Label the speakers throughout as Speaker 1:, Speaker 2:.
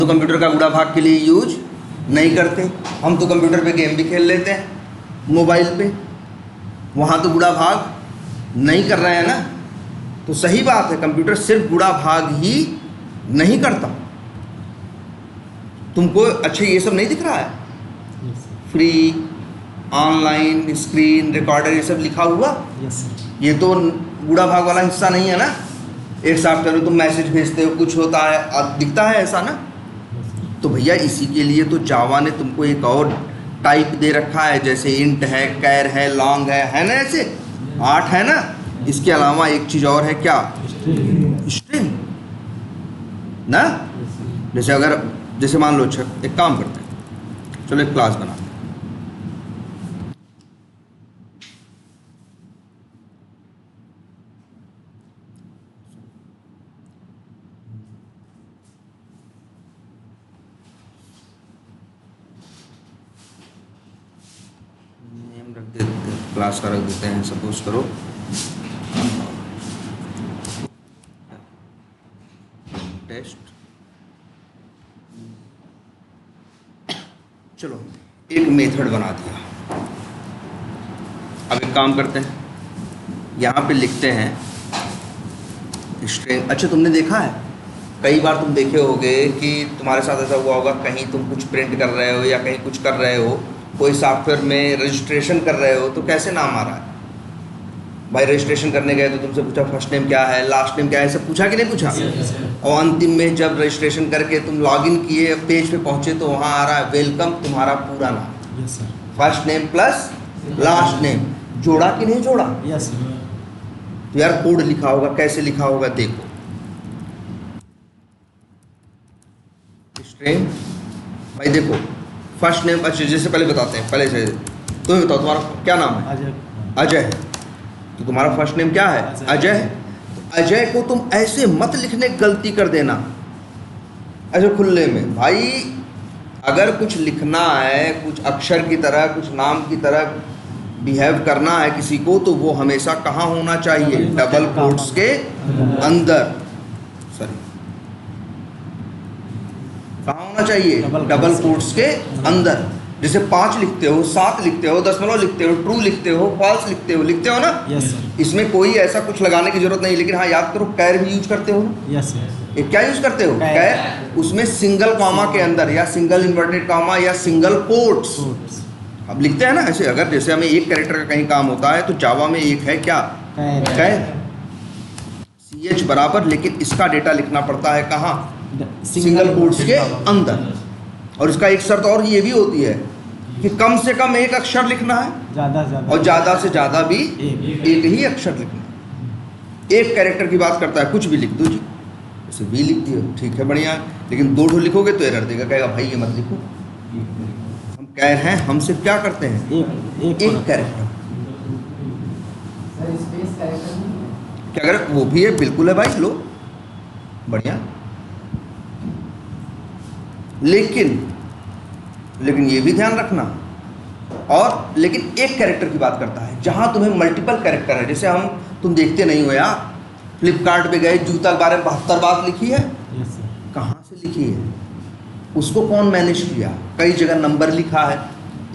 Speaker 1: तो कंप्यूटर का गुणा भाग के लिए यूज नहीं करते। हम तो कंप्यूटर पे गेम भी खेल लेते हैं मोबाइल पे, वहाँ तो गुणा भाग नहीं कर रहे हैं ना। तो सही बात है, कंप्यूटर सिर्फ गुणा भाग ही नहीं करता। तुमको अच्छा ये सब नहीं दिख रहा है? फ्री, ऑनलाइन, स्क्रीन रिकॉर्डर, ये सब लिखा हुआ, ये तो गुणा भाग वाला हिस्सा नहीं है ना। एक सॉफ्टवेयर में तुम मैसेज भेजते हो, कुछ होता है, अब दिखता है ऐसा ना। तो भैया इसी के लिए तो जावा ने तुमको एक और टाइप दे रखा है, जैसे इंट है, कैर है, लॉन्ग है ना, ऐसे 8 है ना। इसके अलावा एक चीज़ और है, क्या? स्ट्रिंग ना। जैसे अगर जैसे मान लो, एक काम करते हैं, चलो एक क्लास बनाते हैं। नेम रख देते हैं, क्लास का रख देते हैं, सपोज करो टेस्ट। चलो एक मेथड बना दिया। अब एक काम करते हैं, यहाँ पे लिखते हैं स्ट्रिंग। अच्छा तुमने देखा है, कई बार तुम देखे होगे कि तुम्हारे साथ ऐसा हुआ होगा, कहीं तुम कुछ प्रिंट कर रहे हो या कहीं कुछ कर रहे हो, कोई सॉफ्टवेयर में रजिस्ट्रेशन कर रहे हो, तो कैसे नाम आ रहा है भाई? रजिस्ट्रेशन करने गए तो तुमसे पूछा फर्स्ट नेम क्या है, लास्ट नेम क्या है, सब पूछा कि नहीं पूछा? और अंतिम में जब रजिस्ट्रेशन करके तुम लॉगिन किए, पेज पे पहुंचे, तो वहाँ आ रहा है वेलकम, तुम्हारा पूरा नाम, first name plus last name. जोड़ा कि नहीं जोड़ा? तो यार कोड लिखा होगा, कैसे लिखा होगा देखो। स्ट्रिंग भाई देखो, फर्स्ट नेम, अच्छा जैसे पहले बताते हैं, पहले से तुम्हें बताओ तुम्हारा क्या नाम है? अजय है। तो तुम्हारा फर्स्ट नेम क्या है? अजय है। तो अजय को तुम ऐसे मत लिखने, गलती कर देना ऐसे खुले में। भाई अगर कुछ लिखना है, कुछ अक्षर की तरह, कुछ नाम की तरह बिहेव करना है किसी को, तो वो हमेशा कहाँ होना चाहिए? डबल कोट्स के अंदर। सॉरी, कहाँ होना चाहिए? डबल कोट्स के अंदर। जैसे 5 लिखते हो, 7 लिखते हो, दशमलव लिखते हो, ट्रू लिखते हो, फॉल्स लिखते हो ना। इसमें कोई ऐसा कुछ लगाने की जरूरत नहीं। लेकिन हाँ याद करो, कैर भी यूज करते हो ना। ये क्या यूज करते हो? कैर। उसमें सिंगल कॉमा के अंदर, या सिंगल इन्वर्टेड कॉमा, या सिंगल कोट्स अब लिखते हैं ना ऐसे। अगर जैसे हमें एक कैरेक्टर का कहीं काम होता है, तो जावा में एक है क्या? कैर, CH बराबर, लेकिन इसका डेटा लिखना पड़ता है कहाँ? सिंगल कोट्स के अंदर। और इसका एक शर्त और ये भी होती है कि कम से कम एक अक्षर लिखना है, और ज़्यादा से ज़्यादा भी एक ही अक्षर लिखना है। एक कैरेक्टर की बात करता है, कुछ भी लिख दो जी, जैसे भी लिख दियो, ठीक है, बढ़िया। लेकिन 2 लिखोगे तो एरर देगा, कहेगा भाई ये मत लिखो। हम कैर हैं, हम सिर्फ क्या करते हैं? एक कैरेक्टर। क्या करें? वो भी है, बिल्कुल है भाई, लो बढ़िया। लेकिन ये भी ध्यान रखना, और लेकिन एक कैरेक्टर की बात करता है। जहां तुम्हें मल्टीपल कैरेक्टर है, जैसे तुम देखते नहीं हो यार, फ्लिपकार्ट पे गए, जूता के बारे में 72 बात लिखी है। कहाँ से लिखी है? उसको कौन मैनेज किया? कई जगह नंबर लिखा है।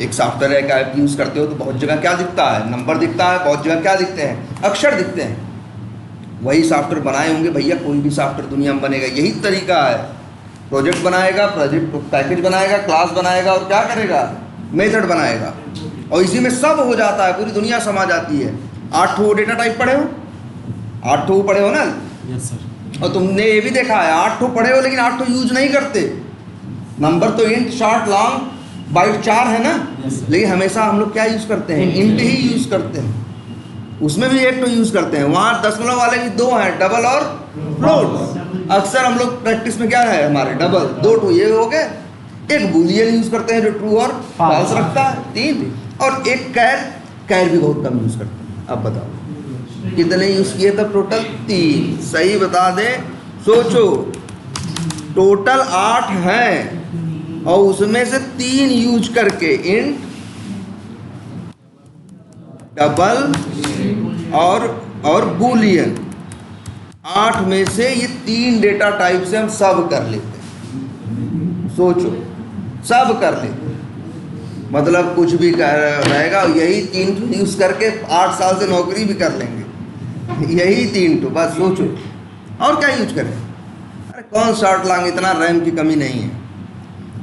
Speaker 1: एक सॉफ्टवेयर का ऐप यूज़ करते हो तो बहुत जगह क्या दिखता है? नंबर दिखता है। बहुत जगह क्या दिखते हैं? अक्षर दिखते हैं। वही सॉफ्टवेयर बनाए होंगे भैया, कोई भी सॉफ्टवेयर दुनिया में बनेगा, यही तरीका है। प्रोजेक्ट बनाएगा, प्रोजेक्ट पैकेज बनाएगा, क्लास बनाएगा, और क्या करेगा? मेथड बनाएगा, और इसी में सब हो जाता है, पूरी दुनिया समा जाती है। 8 डेटा टाइप पढ़े हो? 8 पढ़े हो ना?
Speaker 2: Yes sir.
Speaker 1: और तुमने ये भी देखा है, 8 पढ़े हो, लेकिन 8 यूज नहीं करते। नंबर तो इंट, शॉर्ट, लॉन्ग, बाइट 4 है ना। लेकिन हमेशा हम लोग क्या यूज करते हैं? इंट ही यूज करते हैं। उसमें भी 1 यूज करते हैं। वहाँ दशमलव वाले भी 2 हैं, डबल और फ्लोट। अक्सर हम लोग प्रैक्टिस में क्या है हमारे? डबल, 2 ये हो गए। एक बूलियन यूज करते हैं जो ट्रू और फॉल्स रखता है, 3। और एक कैर भी बहुत कम यूज करते हैं। अब बताओ कितने यूज किए तब? टोटल 3। सही बता दे, सोचो। टोटल 8 हैं, और उसमें से 3 यूज करके, इंट, डबल और बूलियन। 8 में से ये 3 डेटा टाइप से हम सब कर लेते हैं। सोचो, सब कर ले, मतलब कुछ भी कर रहेगा, यही 3 यूज़ करके 8 साल से नौकरी भी कर लेंगे, यही 3 बस सोचो, और क्या यूज करें। अरे कौन शॉर्ट लॉन्ग, इतना रैम की कमी नहीं है,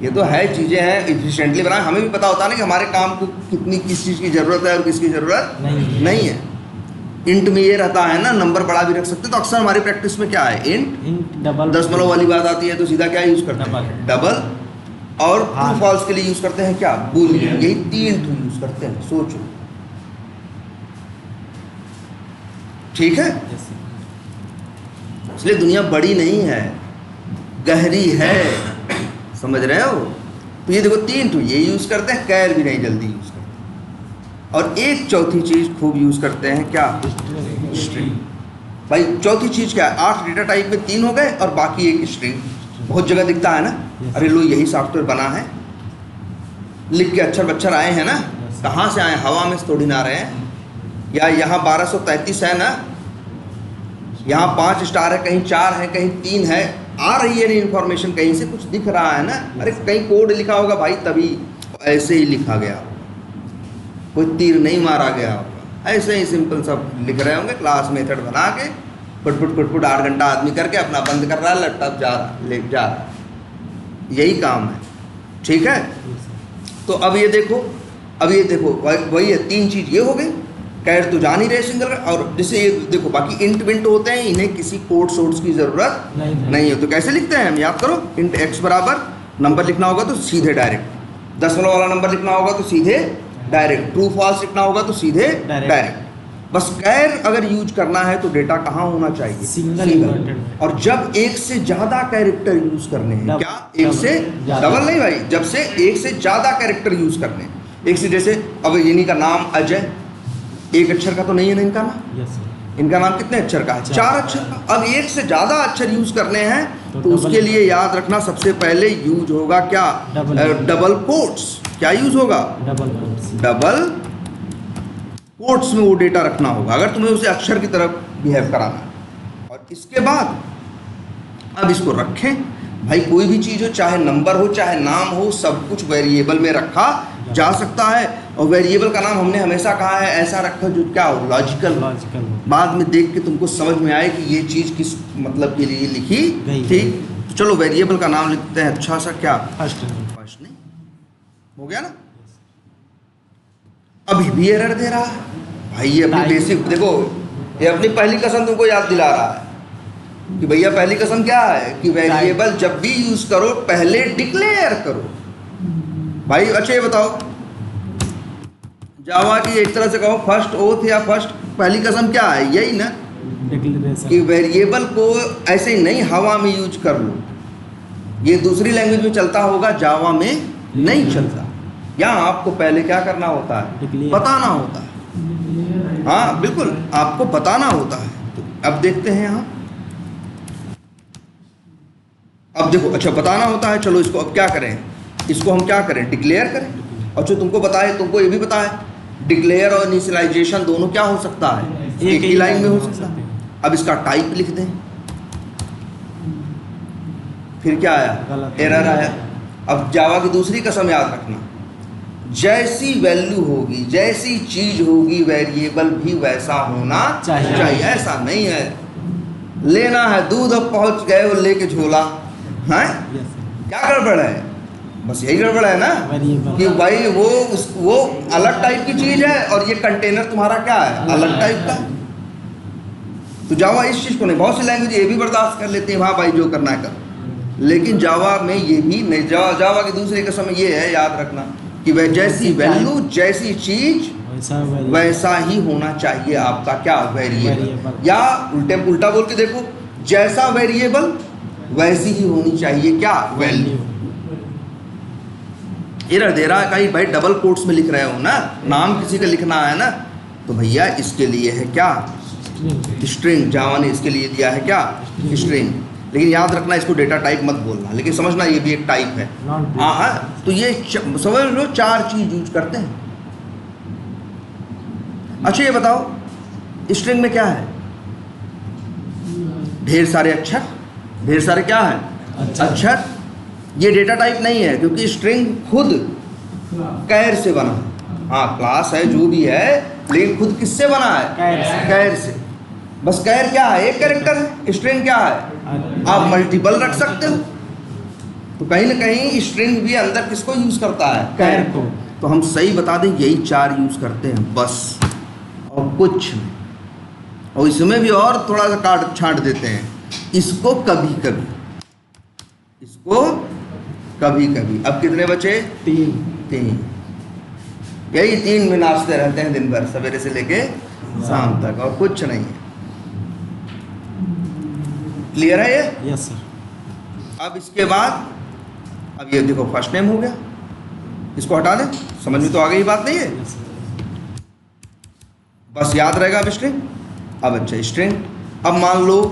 Speaker 1: ये तो है चीज़ें हैं एफिशिएंटली बनाए। हमें भी पता होता है ना कि हमारे काम को कितनी किस चीज़ की ज़रूरत है और किसकी ज़रूरत नहीं है। इंट में ये रहता है ना, नंबर बड़ा भी रख सकते, तो अक्सर हमारी प्रैक्टिस में क्या है, इंट डबल दशमलव वाली बात आती है तो सीधा क्या यूज़ करते हैं, डबल, और ट्रू फॉल्स के लिए यूज़ करते हैं क्या, बूलियन। यही 3 यूज़ करते हैं, सोचो, ठीक है। इसलिए दुनिया बड़ी नहीं है, गहरी है, समझ रहे हो। तो ये देखो 3 ये यूज़ करते हैं, कैर भी नहीं जल्दी यूज़ करते, और एक चौथी चीज़ खूब यूज़ करते हैं क्या, स्ट्रिंग। भाई चौथी चीज़ क्या है, 8 डेटा टाइप में 3 हो गए और बाकी एक स्ट्रिंग। बहुत जगह दिखता है ना, अरे लो यही सॉफ्टवेयर बना है, लिख के अक्षर आए हैं ना, कहाँ से आए, हवा में से थोड़ी ना रहे हैं। या यहाँ 1233 है ना, यहाँ 5 स्टार है, कहीं 4 है, कहीं 3 है, आ रही है इन्फॉर्मेशन, कहीं से कुछ दिख रहा है ना। अरे कहीं कोड लिखा होगा भाई, तभी ऐसे ही लिखा गया, कोई तीर नहीं मारा गया होगा, ऐसे ही सिंपल सब लिख रहे होंगे, क्लास मेथड बना के कुट 8 घंटा आदमी करके अपना बंद कर रहा है, लैपटॉप जा रहा, यही काम है, ठीक है। तो अब ये देखो वही है, 3 चीज़ ये हो गई, कैर तो जान ही रहे सिंगल, और जैसे ये देखो बाकी इंट विंट होते हैं, इन्हें किसी कोड सोर्स की ज़रूरत नहीं है। तो कैसे लिखते हैं हम, याद करो, इंट एक्स बराबर नंबर लिखना होगा तो सीधे डायरेक्ट, दशमलव वाला नंबर लिखना होगा तो सीधे डायरेक्ट, ट्रू फॉल्स लिखना होगा तो सीधे डायरेक्ट। बस कैर अगर यूज करना है तो डेटा कहाँ होना चाहिए, सिंगल। और जब एक से ज़्यादा कैरेक्टर यूज करने हैं, क्या एक से डबल नहीं भाई, जब से एक से ज़्यादा कैरेक्टर यूज करने हैं, एक से, जैसे अब इन्हीं का नाम अजय, 1 अक्षर का तो नहीं है ना इनका नाम, इनका नाम कितने अक्षर का है, 4 अक्षर का। अब एक से ज़्यादा अक्षर यूज करने हैं तो उसके लिए याद रखना, सबसे पहले यूज होगा क्या, डबल कोट्स। क्या यूज होगा, डबल कोट्स में वो डेटा रखना होगा, अगर तुम्हें उसे अक्षर की तरफ बिहेव कराना है। और इसके बाद अब इसको रखें भाई, कोई भी चीज़ हो, चाहे नंबर हो चाहे नाम हो, सब कुछ वेरिएबल में रखा जा सकता है। और वेरिएबल का नाम हमने हमेशा कहा है ऐसा रखो जो क्या हो, लॉजिकल, बाद में देख के तुमको समझ में आए कि ये चीज़ किस मतलब के लिए लिखी थी। तो चलो वेरिएबल का नाम लिखते हैं अच्छा सा, क्या, फर्स्ट नहीं हो गया ना। अभी भी एरर दे रहा है भाई, ये अपनी बेसिक देखो, ये अपनी पहली कसम तुमको याद दिला रहा है कि भैया पहली कसम क्या है कि वेरिएबल जब भी यूज करो पहले डिक्लेयर करो भाई। अच्छा ये बताओ, जावा की एक तरह से कहो फर्स्ट ओथ या फर्स्ट पहली कसम क्या है, यही ना कि वेरिएबल को ऐसे ही नहीं हवा में यूज कर लो। ये दूसरी लैंग्वेज में चलता होगा, जावा में नहीं चलता। यहाँ आपको पहले क्या करना होता है, बताना होता है। हाँ बिल्कुल, आपको बताना होता है। तो अब देखते हैं यहाँ, अब देखो, अच्छा बताना होता है, चलो इसको अब क्या करें, इसको हम क्या करें, डिक्लेयर करें। और जो तुमको बताए, तुमको ये भी बताए डिक्लेयर और इनिशियलाइजेशन दोनों क्या हो सकता है, एक ही लाइन में हो सकता है। अब इसका टाइप लिख दें, फिर क्या आया, एरर आया। अब जावा की दूसरी कसम याद रखना, जैसी वैल्यू होगी, जैसी चीज होगी, वेरिएबल भी वैसा होना चाहिए। ऐसा नहीं है लेना है दूध, अब पहुंच गए वो लेके झोला, है क्या गड़बड़ है, बस यही गड़बड़ है ना कि भाई वो अलग टाइप की चीज है और ये कंटेनर तुम्हारा क्या है, अलग टाइप का। तो जावा इस चीज को नहीं, बहुत सी लैंग्वेज ये भी बर्दाश्त कर लेती है, हाँ भाई जो करना है कर, लेकिन जावा में ये भी नहीं। जावा की दूसरी कसम ये है, याद रखना कि वह जैसी वैल्यू, जैसी चीज वैसा ही होना चाहिए आपका क्या, वेरिएबल। या उल्टा बोल के देखो, जैसा वेरिएबल वैसी ही होनी चाहिए क्या, वैल्यू। एरर दे रहा है कहीं भाई, डबल कोट्स में लिख रहे हो ना, नाम किसी का लिखना है ना, तो भैया इसके लिए है क्या, स्ट्रिंग। जावा ने इसके लिए दिया है क्या, स्ट्रिंग। लेकिन याद रखना इसको डेटा टाइप मत बोलना, लेकिन समझना ये भी एक टाइप है। हाँ, तो ये समझ लो 4 चीज यूज करते हैं। अच्छा ये बताओ, स्ट्रिंग में क्या है, ढेर सारे अक्षर, ढेर सारे क्या है, अक्षर। ये डेटा टाइप नहीं है, क्योंकि स्ट्रिंग खुद कैर से बना है। हाँ क्लास है जो भी है, लेकिन खुद किससे बना है? कैर से। बस कैर क्या है? एक कैरेक्टर है। स्ट्रिंग क्या है? आप मल्टीपल रख सकते हो। तो कहीं ना कहीं स्ट्रिंग भी अंदर किसको यूज करता है? कैर को। तो हम सही बता दें यही 4 यूज करते हैं बस, और कुछ नहीं। और इसमें भी और थोड़ा सा काट छांट देते हैं, इसको कभी कभी, इसको कभी कभी। अब कितने बचे? 3। यही 3 में नाचते रहते हैं दिन भर, सवेरे से लेके शाम तक, और कुछ नहीं है। क्लियर है ये?
Speaker 2: Yes sir.
Speaker 1: अब इसके बाद, अब ये देखो फर्स्ट नेम हो गया, इसको हटा दें। समझ में तो आ गई बात नहीं है? बस याद रहेगा अब स्ट्रिंग। अब अच्छा स्ट्रिंग, अब मान लो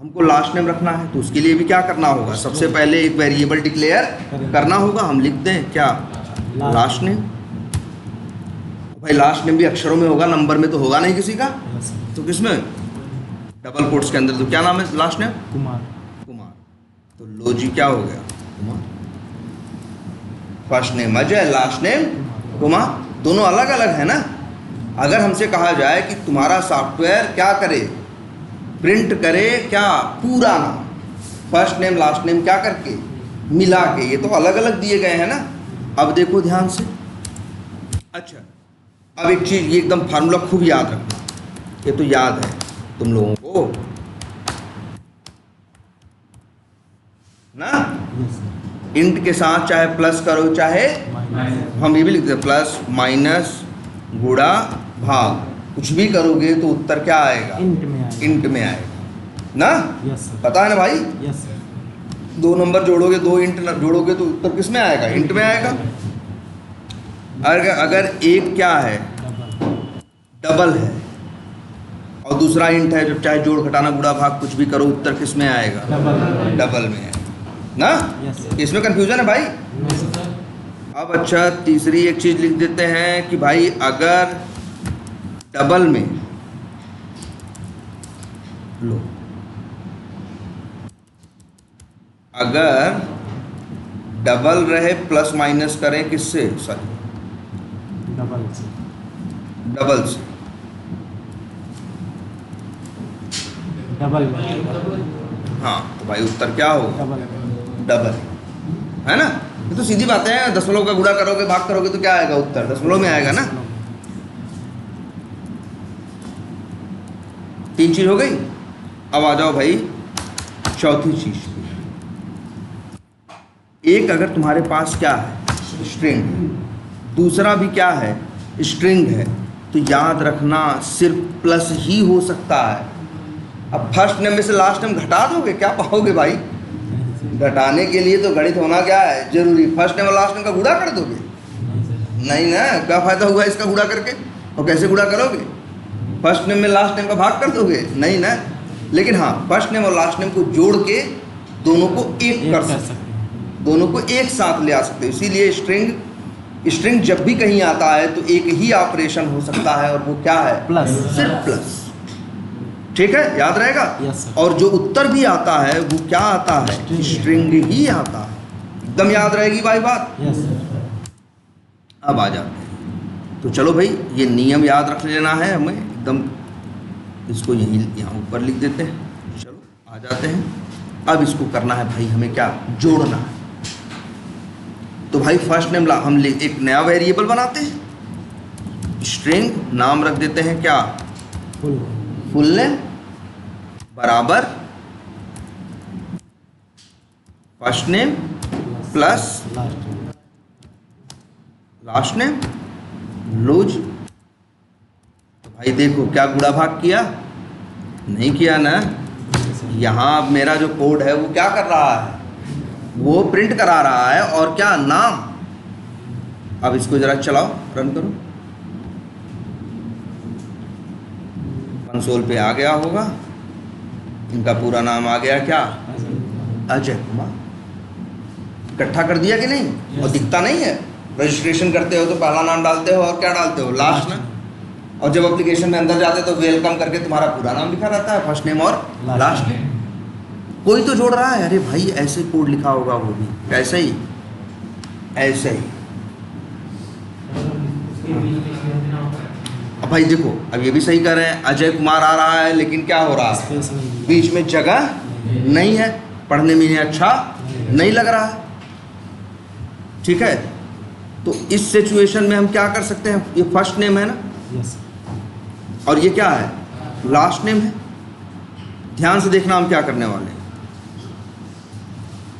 Speaker 1: हमको लास्ट नेम रखना है, तो उसके लिए भी क्या करना होगा? सबसे पहले एक वेरिएबल डिक्लेयर करना होगा। हम लिखते हैं क्या? Last name. भाई लास्ट नेम भी अक्षरों में होगा, नंबर में तो होगा नहीं किसी का। तो किसमें? डबल कोट्स के अंदर। तो क्या नाम है लास्ट नेम?
Speaker 2: कुमार।
Speaker 1: कुमार। तो लो जी क्या हो गया? Kumar. First name Ajay, last name Kumar. दोनों अलग अलग है ना। अगर हमसे कहा जाए कि तुम्हारा सॉफ्टवेयर क्या करे, प्रिंट करे क्या? पूरा नाम, फर्स्ट नेम लास्ट नेम क्या करके मिला के, ये तो अलग अलग दिए गए हैं ना। अब देखो ध्यान से। अच्छा अब एक चीज़, ये एकदम फार्मूला खूब याद रखना, ये तो याद है तुम लोगों को ना। इंट के साथ चाहे प्लस करो चाहे, हम ये भी लिखते हैं प्लस माइनस गुणा भाग, कुछ भी करोगे तो उत्तर क्या आएगा? इंट में आएगा ना।
Speaker 2: Yes sir.
Speaker 1: पता है ना भाई?
Speaker 2: Yes sir.
Speaker 1: 2 नंबर जोड़ोगे, 2 इंट जोड़ोगे तो उत्तर किस में आएगा? इंट में आएगा। अगर एक क्या है? डबल है, और दूसरा इंट है, जब चाहे जोड़ घटाना गुणा भाग कुछ भी करो उत्तर किस में आएगा? डबल में आएगा ना। इसमें कंफ्यूजन है भाई। अब अच्छा तीसरी एक चीज लिख देते हैं कि भाई अगर डबल में लो, अगर डबल रहे प्लस माइनस करें किससे? सॉरी
Speaker 2: डबल से।
Speaker 1: डबल से।
Speaker 2: डबल।
Speaker 1: हाँ तो भाई उत्तर क्या होगा? डबल है ना। ये तो सीधी बात है। दशमलव का गुणा करोगे भाग करोगे तो क्या आएगा? उत्तर दशमलव में आएगा ना। 3 चीज हो गई। अब आ जाओ भाई चौथी चीज की। एक अगर तुम्हारे पास क्या है? स्ट्रिंग। दूसरा भी क्या है? स्ट्रिंग है। तो याद रखना सिर्फ प्लस ही हो सकता है। अब फर्स्ट नेम में से लास्ट नेम घटा दोगे, क्या पाओगे भाई? घटाने के लिए तो गणित होना क्या है? जरूरी। फर्स्ट नेम और लास्ट नेम का गुणा कर दोगे? नहीं ना। क्या फायदा हुआ इसका गुणा करके? और कैसे गुणा करोगे? फर्स्ट नेम में लास्ट नेम का भाग कर दोगे? नहीं ना। लेकिन हाँ फर्स्ट नेम और लास्ट नेम को जोड़ के दोनों को एक कर सकते हो, दोनों को एक साथ ले आ सकते हो। इसीलिए स्ट्रिंग जब भी कहीं आता है तो एक ही ऑपरेशन हो सकता है, और वो क्या है?
Speaker 2: प्लस।
Speaker 1: सिर्फ प्लस। ठीक है, याद रहेगा।
Speaker 2: Yes sir.
Speaker 1: और जो उत्तर भी आता है वो क्या आता है? स्ट्रिंग ही आता है। एकदम याद रहेगी भाई बात।
Speaker 2: Yes sir.
Speaker 1: अब आ जाते हैं, तो चलो भाई ये नियम याद रख लेना है हमें एकदम। इसको यहाँ ऊपर लिख देते हैं। चलो आ जाते हैं। अब इसको करना है भाई हमें क्या? जोड़ना है। तो भाई फर्स्ट नेम हम एक नया वेरिएबल बनाते हैं, स्ट्रिंग, नाम रख देते हैं क्या? फुल नेम बराबर first name plus last name. लो जी। तो भाई देखो क्या गुणा भाग किया? नहीं किया ना। यहाँ मेरा जो कोड है वो क्या कर रहा है? वो प्रिंट करा रहा है, और क्या? नाम। अब इसको जरा चलाओ, रन करो। कंसोल पे आ गया होगा, इनका पूरा नाम आ गया क्या? अजय कुमार। इकट्ठा कर दिया कि नहीं? और दिखता नहीं है? रजिस्ट्रेशन करते हो तो पहला नाम डालते हो और क्या डालते हो? Last name. और जब एप्लीकेशन में अंदर जाते हो तो वेलकम करके तुम्हारा पूरा नाम लिखा रहता है, फर्स्ट नेम और लास्ट नेम। कोई तो जोड़ रहा है, अरे भाई ऐसे कोड लिखा होगा वो भी, कैसे ही ऐसे ही। अब भाई देखो, अब ये भी सही कर रहे हैं, अजय कुमार आ रहा है लेकिन क्या हो रहा है,
Speaker 2: स्पेस नहीं,
Speaker 1: बीच में जगह नहीं है, पढ़ने में इन्हें अच्छा नहीं लग रहा है। ठीक है, तो इस सिचुएशन में हम क्या कर सकते हैं, ये फर्स्ट नेम है ना,
Speaker 2: यस
Speaker 1: और ये क्या है, लास्ट नेम है। ध्यान से देखना हम क्या करने वाले हैं,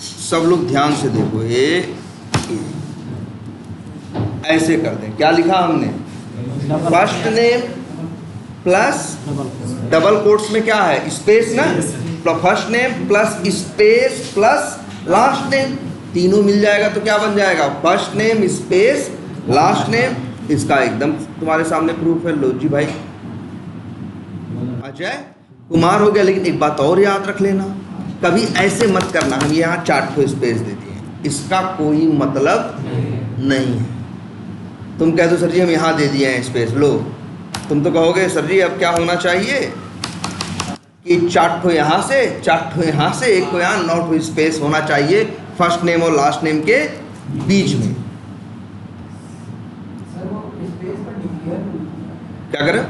Speaker 1: सब लोग ध्यान से देखो। ये ऐसे कर दें, क्या लिखा हमने, first name plus double quotes में क्या है, स्पेस ना, first name plus space plus last name, तीनों मिल जाएगा तो क्या बन जाएगा, first name space last name. इसका एकदम तुम्हारे सामने प्रूफ है, लो जी भाई, अजय कुमार हो गया। लेकिन एक बात और याद रख लेना, कभी ऐसे मत करना हम यहाँ 4 को स्पेस दे दिए, इसका कोई मतलब नहीं है। तुम कह दो सर जी हम यहाँ दे दिए हैं स्पेस, लो तुम तो कहोगे सर जी अब क्या होना चाहिए कि 4 ठो यहाँ से 4 ठो यहाँ से, 1 को यहाँ, 9 ठो स्पेस होना चाहिए फर्स्ट नेम और लास्ट नेम के बीच में। क्या करें,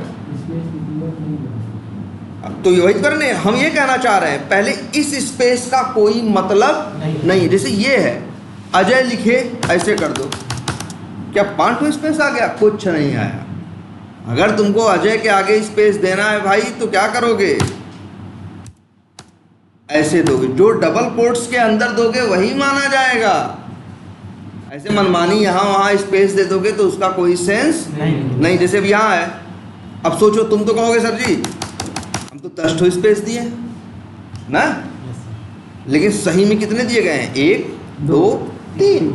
Speaker 1: तो वही करने, हम ये कहना चाह रहे हैं पहले इस स्पेस का कोई मतलब नहीं। जैसे ये है अजय लिखे, ऐसे कर दो, क्या 5 ठो स्पेस आ गया, कुछ नहीं आया। अगर तुमको अजय के आगे स्पेस देना है भाई तो क्या करोगे, ऐसे दोगे, जो डबल कोट्स के अंदर दोगे वही माना जाएगा। ऐसे मनमानी यहाँ वहाँ स्पेस दे दोगे तो उसका कोई सेंस नहीं। जैसे अब यहाँ है, अब सोचो, तुम तो कहोगे सर जी हम तो 10 ठो स्पेस दिए ना, लेकिन सही में कितने दिए गए हैं, 1 2 3।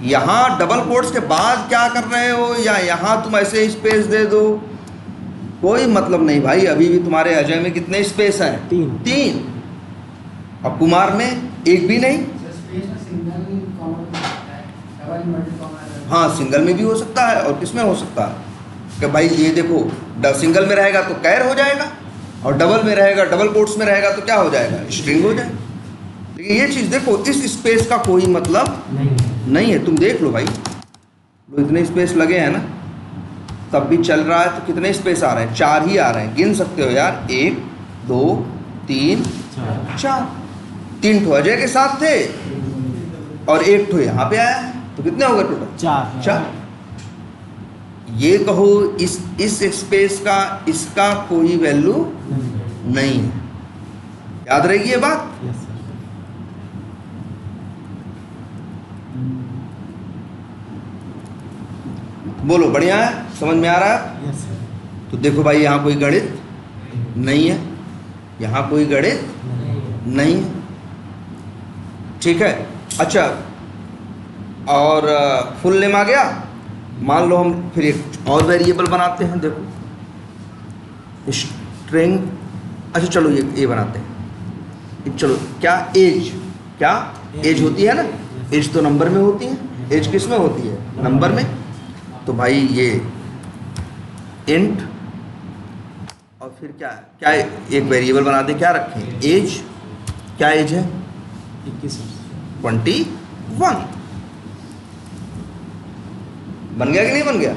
Speaker 1: यहाँ डबल कोट्स के बाद क्या कर रहे हो, या यहाँ तुम ऐसे स्पेस दे दो, कोई मतलब नहीं भाई। अभी भी तुम्हारे अजय में कितने स्पेस हैं, 3। और कुमार में 1 भी नहीं। हाँ, सिंगल में भी हो सकता है, और किस में हो सकता है कि भाई ये देखो, सिंगल में रहेगा तो कैर हो जाएगा, और डबल में रहेगा, डबल कोट्स में रहेगा तो क्या हो जाएगा, स्ट्रिंग हो जाएगा। लेकिन ये चीज़ देखो, इस स्पेस का कोई मतलब नहीं है। तुम देख लो भाई, तो इतने स्पेस लगे हैं ना, तब भी चल रहा है। तो कितने स्पेस आ रहे हैं, 4 ही आ रहे हैं, गिन सकते हो यार, 1 2 3 4। 3 ठो अजय के साथ थे और 1 ठो यहाँ पे आया है, तो कितने हो गए टोटल, 4। ये कहो इस स्पेस का इसका कोई वैल्यू नहीं है। याद रहेगी ये बात। बोलो, बढ़िया है, समझ में आ रहा है। तो देखो भाई, यहाँ कोई गणित नहीं है, यहाँ कोई गणित नहीं है। ठीक है, अच्छा, और फुल नेम आ गया। मान लो हम फिर एक और वेरिएबल बनाते हैं, देखो स्ट्रिंग। अच्छा चलो ये बनाते हैं, चलो क्या एज होती है ना, एज तो नंबर में होती है, एज किस में होती है, नंबर में। तो भाई ये इंट, और फिर क्या एक वेरिएबल बना दे, क्या रखें, एज। क्या एज है, 21। बन गया कि नहीं बन गया।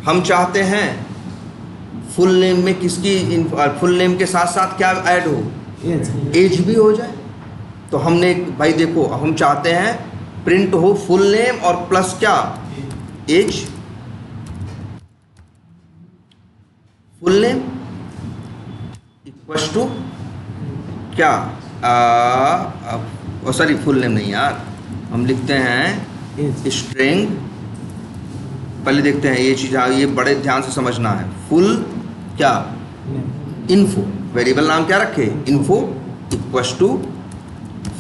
Speaker 1: हम चाहते हैं फुल नेम में किसकी, फुल नेम के साथ साथ क्या ऐड हो, एज भी हो जाए। तो हमने भाई देखो, हम चाहते हैं प्रिंट हो फुल नेम और प्लस क्या, age. Full name equals to क्या, सॉरी फुल नेम नहीं यार, हम लिखते हैं स्ट्रिंग। पहले देखते हैं ये चीज़, ये बड़े ध्यान से समझना है। फुल क्या, इन्फो, वेरिएबल नाम क्या रखे, info equals to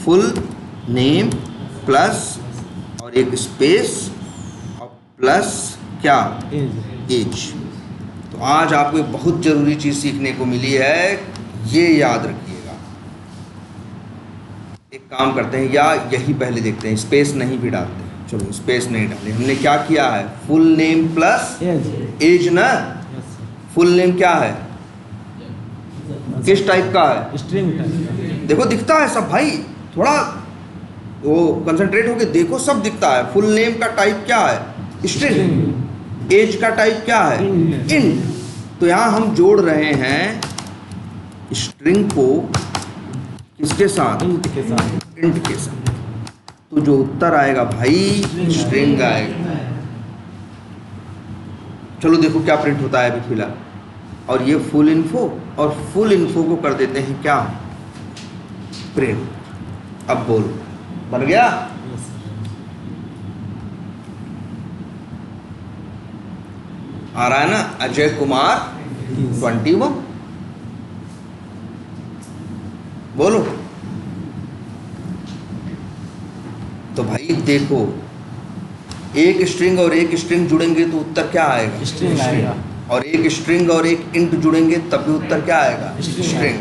Speaker 1: full name plus और एक स्पेस और प्लस क्या, एज। तो आज आपको एक बहुत ज़रूरी चीज़ सीखने को मिली है, ये याद रखिएगा। एक काम करते हैं, या यही पहले देखते हैं, स्पेस नहीं भी डालते हैं। चलो स्पेस नहीं डाले, हमने क्या किया है, फुल नेम प्लस एज ना। फुल नेम क्या है, किस टाइप का है?
Speaker 2: स्ट्रिंग टाइप
Speaker 1: देखो दिखता है सब भाई, थोड़ा वो कंसंट्रेट होके देखो, सब दिखता है। फुल नेम का टाइप क्या है? स्ट्रिंग। एज का टाइप क्या है?
Speaker 2: Int।
Speaker 1: इंट। तो यहाँ हम जोड़ रहे हैं स्ट्रिंग को किसके साथ?
Speaker 2: इंट के साथ।
Speaker 1: इंट के साथ। तो जो उत्तर आएगा भाई स्ट्रिंग आएगा। चलो देखो क्या प्रिंट होता है अभी फिलहाल। और ये फुल इन्फो, और फुल इन्फो को कर देते हैं क्या? प्रिंट। अब बोलो, बन गया?
Speaker 2: Yes sir.
Speaker 1: आ रहा है ना? अजय कुमार 21। बोलो। तो भाई देखो, एक स्ट्रिंग और एक स्ट्रिंग जुड़ेंगे तो उत्तर क्या आएगा?
Speaker 2: स्ट्रिंग आएगा।
Speaker 1: और एक स्ट्रिंग और एक इंट जुड़ेंगे तब भी उत्तर क्या आएगा? स्ट्रिंग।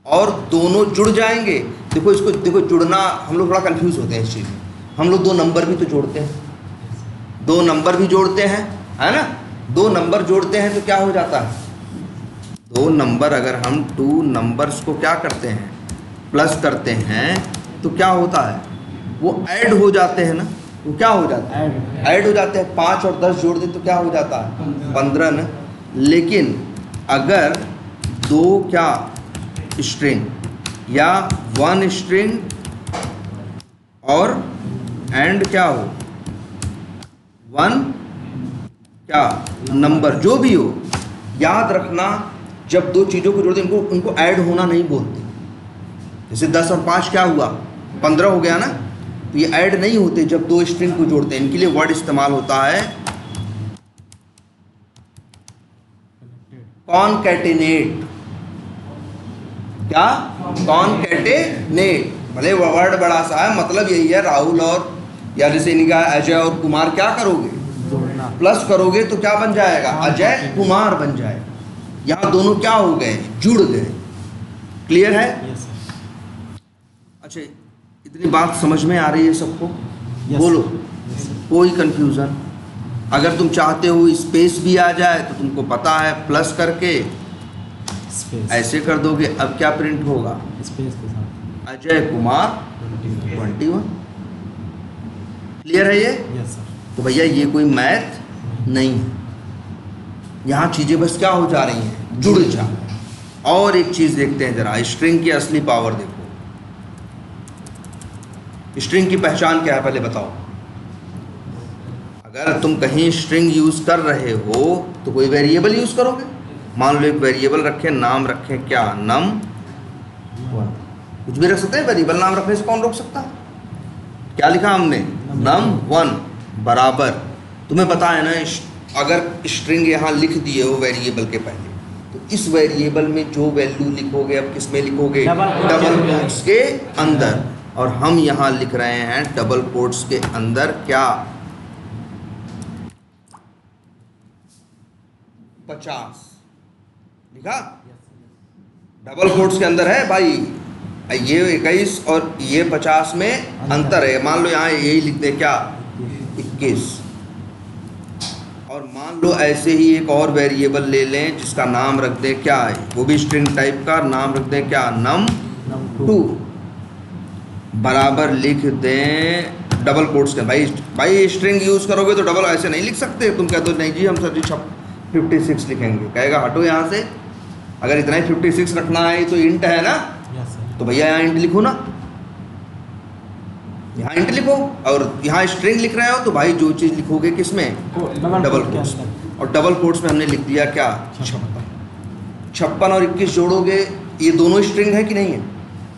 Speaker 1: और दोनों जुड़ जाएंगे। देखो इसको, देखो जुड़ना, हम लोग थोड़ा कंफ्यूज होते हैं इस चीज़ में। हम लोग दो नंबर भी तो जोड़ते हैं, दो नंबर भी जोड़ते हैं, है ना? दो नंबर जोड़ते हैं तो क्या हो जाता है? दो नंबर अगर हम टू नंबर्स को क्या करते हैं? प्लस करते हैं तो क्या होता है? वो ऐड हो जाते हैं ना? वो क्या हो जाता है? ऐड हो जाते हैं। 5 और 10 जोड़ दे तो क्या हो जाता है? 15 ना? लेकिन अगर दो क्या स्ट्रिंग या वन स्ट्रिंग और एंड क्या हो, वन क्या नंबर, जो भी हो, याद रखना जब दो चीज़ों को जोड़ते हैं उनको ऐड होना नहीं बोलते। जैसे 10 और 5 क्या हुआ? 15 हो गया ना? तो ये ऐड नहीं होते जब दो स्ट्रिंग को जोड़ते हैं। इनके लिए वर्ड इस्तेमाल होता है कॉनकैटिनेट। क्या? कॉनकैटिनेट। भले वर्ड बड़ा सा है, मतलब यही है। राहुल और या जैसे इनका अजय और कुमार क्या करोगे?
Speaker 2: जोड़ना।
Speaker 1: प्लस करोगे तो क्या बन जाएगा? अजय कुमार बन जाएगा। यहाँ दोनों क्या हो गए? जुड़ गए। क्लियर है?
Speaker 2: Yes sir.
Speaker 1: अच्छा, इतनी बात समझ में आ रही है सबको?
Speaker 2: यस
Speaker 1: बोलो।
Speaker 2: सर। Yes sir.
Speaker 1: कोई कंफ्यूजन? अगर तुम चाहते हो स्पेस भी आ जाए तो तुमको पता है, प्लस करके
Speaker 2: स्पेस।
Speaker 1: ऐसे कर दोगे। अब क्या प्रिंट होगा?
Speaker 2: स्पेस के साथ।
Speaker 1: अजय कुमार 21। क्लियर है ये?
Speaker 2: Yes sir.
Speaker 1: तो भैया ये कोई मैथ नहीं है। यहाँ चीज़ें बस क्या हो जा रही हैं? जुड़ जा रही हैं। और एक चीज़ देखते हैं जरा, स्ट्रिंग की असली पावर देखो। स्ट्रिंग की पहचान क्या है पहले बताओ। अगर तुम कहीं स्ट्रिंग यूज़ कर रहे हो तो कोई वेरिएबल यूज़ करोगे। मान लो एक वेरिएबल रखें, नाम रखें क्या? Num one. कुछ भी रख सकते हैं, वेरिएबल नाम रखने से कौन रोक सकता है? क्या लिखा हमने? नम वन बराबर। तुम्हें पता है ना, अगर स्ट्रिंग यहाँ लिख दिए हो वेरिएबल के पहले, तो इस वेरिएबल में जो वैल्यू लिखोगे अब किस में लिखोगे? डबल कोट्स के अंदर। और हम यहाँ लिख रहे हैं डबल कोट्स के अंदर क्या? 50 लिखा। डबल कोट्स के अंदर है भाई। ये 21 और ये 50 में अंतर है। मान लो यहाँ यही लिख दे क्या? 21। और मान लो ऐसे ही एक और वेरिएबल ले लें जिसका नाम रख दें क्या है? वो भी स्ट्रिंग टाइप का, नाम रख दें क्या? नम 2 बराबर लिख दें डबल कोट्स के। भाई स्ट्रिंग यूज़ करोगे तो डबल ऐसे नहीं लिख सकते। तुम कहते हो नहीं जी हम सर जी 56 लिखेंगे, कहेगा हटो यहाँ से। अगर इतना ही 56 रखना है तो इंट है ना?
Speaker 2: Yes sir.
Speaker 1: तो भैया यहाँ इंट लिखो ना, यहाँ इंट लिखो। और यहाँ स्ट्रिंग लिख रहे हो तो भाई जो चीज़ लिखोगे किस में? Double quotes. और डबल कोट्स में हमने लिख दिया क्या? 56 और 21 जोड़ोगे, ये दोनों स्ट्रिंग है कि नहीं है?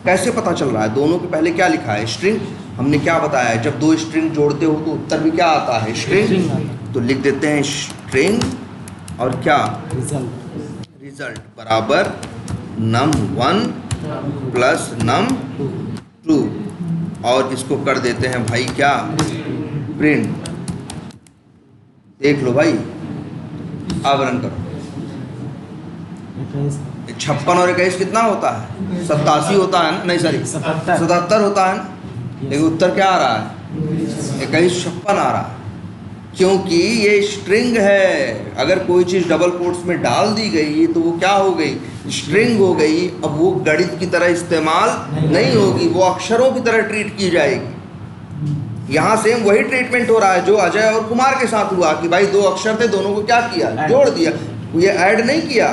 Speaker 1: कैसे पता चल रहा है? दोनों के पहले क्या लिखा है? स्ट्रिंग। हमने क्या बताया है? जब दो स्ट्रिंग जोड़ते हो तो उत्तर भी क्या आता है? स्ट्रिंग। तो लिख देते हैं स्ट्रिंग और क्या? रिजल्ट बराबर num1 प्लस num2। और इसको कर देते हैं भाई क्या? प्रिंट। देख लो भाई, अब रन करो। 56 और 21 कितना होता है? 87 होता है ना? नहीं सॉरी 77 होता है ना? लेकिन उत्तर क्या आ रहा है? 21 56 आ रहा है, क्योंकि ये स्ट्रिंग है। अगर कोई चीज़ डबल कोट्स में डाल दी गई तो वो क्या हो गई? स्ट्रिंग हो गई, अब वो गणित की तरह इस्तेमाल नहीं होगी, वो अक्षरों की तरह ट्रीट की जाएगी। यहाँ सेम वही ट्रीटमेंट हो रहा है जो अजय और कुमार के साथ हुआ कि भाई दो अक्षर थे, दोनों को क्या किया, जोड़ दिया। ये ऐड नहीं किया,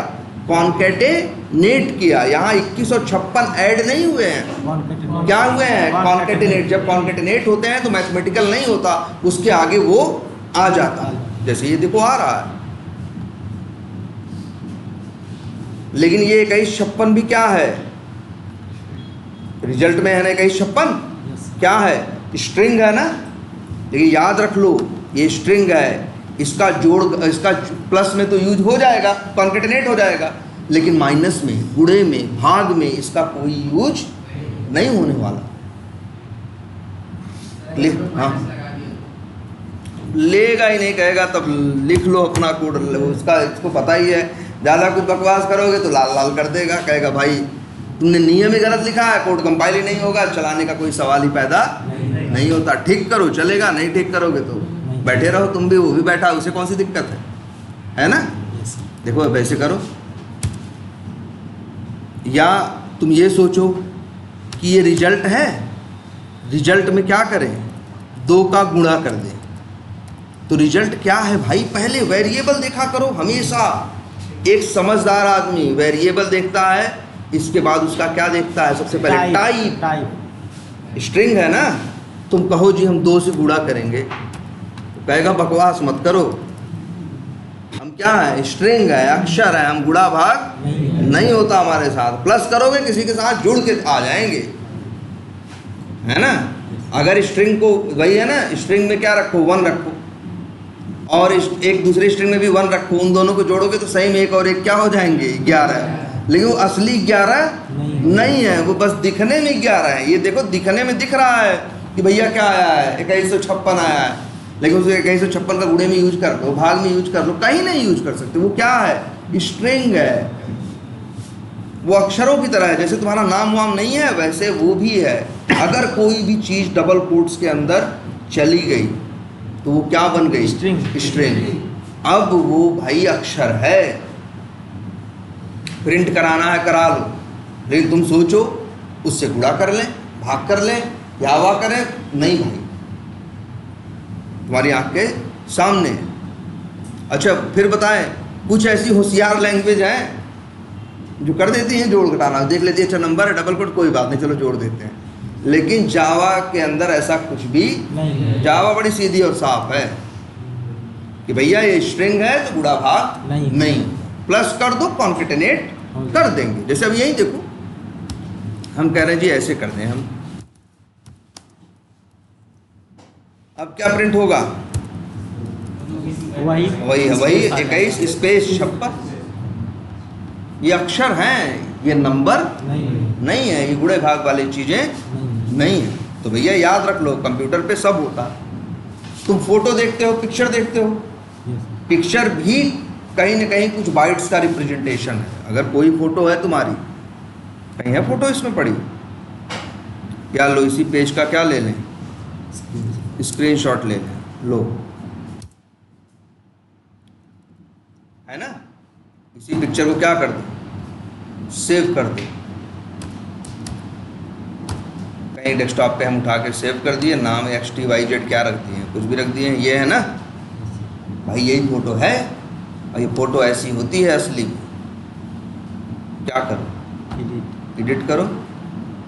Speaker 1: कॉन्केटेनेट किया। यहाँ 2156 ऐड नहीं हुए हैं, क्या हुए हैं, कॉन्केटेनेट। जब कॉन्केटेनेट होते हैं तो मैथमेटिकल नहीं होता, उसके आगे वो आ जाता है, जैसे ये देखो आ रहा है। लेकिन ये 2156 भी क्या है, रिजल्ट में है ना 2156, क्या है, स्ट्रिंग है ना। लेकिन याद रख लो ये स्ट्रिंग है, इसका जोड़, इसका प्लस में तो यूज हो जाएगा, कॉन्केटेनेट हो जाएगा, लेकिन माइनस में, गुणे में, भाग में इसका कोई यूज नहीं होने वाला। हाँ, लेगा ही नहीं, कहेगा तब लिख लो अपना कोड, उसका इसको पता ही है। ज़्यादा कुछ बकवास करोगे तो लाल लाल कर देगा, कहेगा भाई तुमने नियम ही गलत लिखा है, कोड कंपाइल ही नहीं होगा, चलाने का कोई सवाल ही पैदा नहीं होता। ठीक करो चलेगा, नहीं ठीक करोगे तो बैठे रहो, तुम भी, वो भी बैठा, उसे कौन सी दिक्कत है ना। देखो वैसे करो, या तुम ये सोचो कि ये रिजल्ट है, रिजल्ट में क्या करें, 2 का गुणा कर दें, तो रिजल्ट क्या है भाई, पहले वेरिएबल देखा करो हमेशा। एक समझदार आदमी वेरिएबल देखता है, इसके बाद उसका क्या देखता है, सबसे पहले टाइप। स्ट्रिंग है ना, तुम कहो जी हम 2 से गुणा करेंगे, तो कहेगा बकवास मत करो, हम क्या है, स्ट्रिंग है, अक्षर है, हम गुणा भाग नहीं होता हमारे साथ। प्लस करोगे किसी के साथ जुड़ के आ जाएंगे, है ना। अगर स्ट्रिंग को, वही है ना, स्ट्रिंग में क्या रखो, 1 रखो, और एक दूसरी स्ट्रिंग में भी 1 रखो, उन दोनों को जोड़ोगे तो सही में 1 और 1 क्या हो जाएंगे, 11। लेकिन वो असली 11 नहीं है, वो बस दिखने में 11 है। ये देखो दिखने में दिख रहा है कि भैया क्या आया है, 2156 आया है, लेकिन उसे 2156 का गुणे में यूज कर लो, भाग में यूज कर लो, कहीं नहीं यूज कर सकते। वो क्या है, स्ट्रिंग है, वो अक्षरों की तरह है। जैसे तुम्हारा नाम वाम नहीं है, वैसे वो भी है। अगर कोई भी चीज़ डबल कोट्स के अंदर चली गई तो वो क्या बन गई, स्ट्रिंग। अब वो भाई अक्षर है, प्रिंट कराना है करा लो, लेकिन तुम सोचो उससे गुणा कर लें, भाग कर लें, या वा करें, नहीं भाई, तुम्हारी आंख के सामने। अच्छा फिर बताएं, कुछ ऐसी होशियार लैंग्वेज है जो कर देती हैं जोड़ घटाना, देख लेती है अच्छा नंबर है, डबल कोट, कोई बात नहीं चलो जोड़ देते हैं। लेकिन जावा के अंदर ऐसा कुछ भी नहीं। जावा बड़ी सीधी और साफ है कि भैया ये स्ट्रिंग है तो गुणा भाग नहीं, प्लस कर दो, कॉन्केटेनेट कर देंगे। जैसे अब यही देखो, हम कह रहे हैं जी ऐसे कर दें हम, अब क्या प्रिंट होगा, वही 21 स्पेस 56। ये अक्षर हैं, ये नंबर नहीं है, ये गुणे भाग वाली चीजें नहीं है। तो भैया याद रख लो, कंप्यूटर पे सब होता है। तुम फोटो देखते हो, पिक्चर देखते हो, पिक्चर भी कहीं ना कहीं कुछ बाइट्स का रिप्रेजेंटेशन है। अगर कोई फोटो है तुम्हारी, कहीं है फोटो इसमें पड़ी, क्या लो इसी पेज का क्या ले लें, स्क्रीनशॉट ले लें, लो, है ना। इसी पिक्चर को क्या कर दो, सेव कर दो, कहीं डेस्कटॉप पे हम उठा के सेव कर दिए, नाम XTYZ क्या रख दिए, कुछ भी रख दिए, ये है ना भाई, यही फोटो है, और ये फोटो ऐसी होती है असली में। क्या करो, एडिट करो,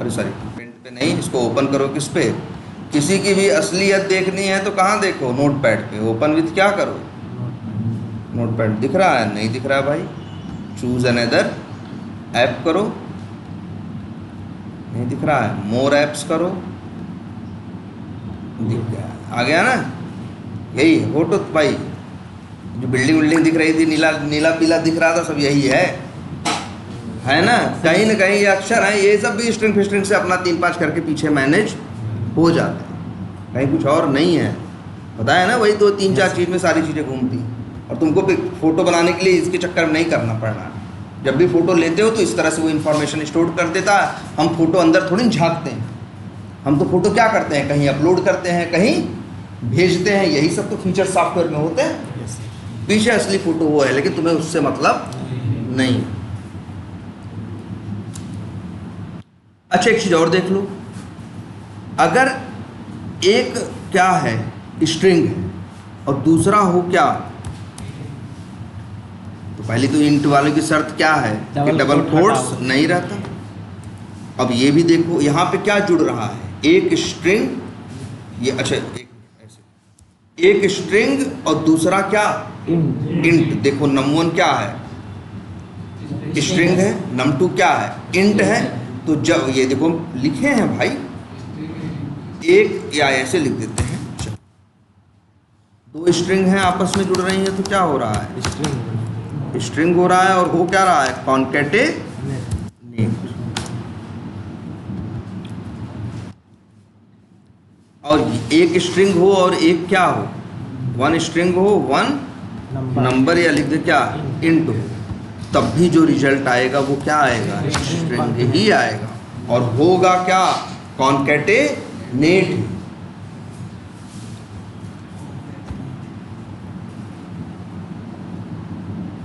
Speaker 1: अरे सॉरी प्रिंट पे नहीं, इसको ओपन करो, किस पे, किसी की भी असलियत देखनी है तो कहाँ देखो, नोटपैड पे, ओपन विथ क्या करो, नोटपैड। दिख रहा है, नहीं दिख रहा है भाई, चूज अनदर ऐप करो, नहीं दिख रहा है, मोर ऐप्स करो, दिख गया, आ गया ना। यही है फोटो भाई, जो बिल्डिंग दिख रही थी, नीला पीला दिख रहा था, सब यही है ना। कहीं ना कहीं ये अक्षर है, ये सब भी स्ट्रिंग फिस्ट्रिंग से अपना 3-5 करके पीछे मैनेज हो जाते हैं, कहीं कुछ और नहीं है। बताया ना, वही 2-3-4 चीज़ में सारी चीज़ें घूमती, और तुमको फ़ोटो बनाने के लिए इसके चक्कर में नहीं करना पड़ना। जब भी फ़ोटो लेते हो तो इस तरह से वो इन्फॉर्मेशन स्टोर कर देता है। हम फ़ोटो अंदर थोड़ी झांकते हैं, हम तो फ़ोटो क्या करते हैं, कहीं अपलोड करते हैं, कहीं भेजते हैं, यही सब तो फीचर सॉफ्टवेयर में होते हैं। पीछे असली फ़ोटो वो है, लेकिन तुम्हें उससे मतलब नहीं। अच्छा एक चीज और देख लो, अगर एक क्या है स्ट्रिंग है और दूसरा हो क्या, तो पहले तो इंट वाले की शर्त क्या है कि डबल कोट्स नहीं रहता। अब ये भी देखो यहाँ पे क्या जुड़ रहा है, एक स्ट्रिंग, ये अच्छा एक स्ट्रिंग और दूसरा क्या इंट। देखो num1 क्या है स्ट्रिंग है, num2 क्या है इंट है। तो जब ये देखो लिखे हैं भाई, एक या ऐसे लिख देते हैं, दो स्ट्रिंग हैं आपस में जुड़ रही हैं, तो क्या हो रहा है स्ट्रिंग हो रहा है, और हो क्या रहा है कॉन्केटेनेट। और एक स्ट्रिंग हो और एक क्या हो, वन स्ट्रिंग हो वन नंबर, या लिख दे क्या इंट हो, तब भी जो रिजल्ट आएगा वो क्या आएगा स्ट्रिंग ही आएगा, और होगा क्या कॉन्केटेनेट।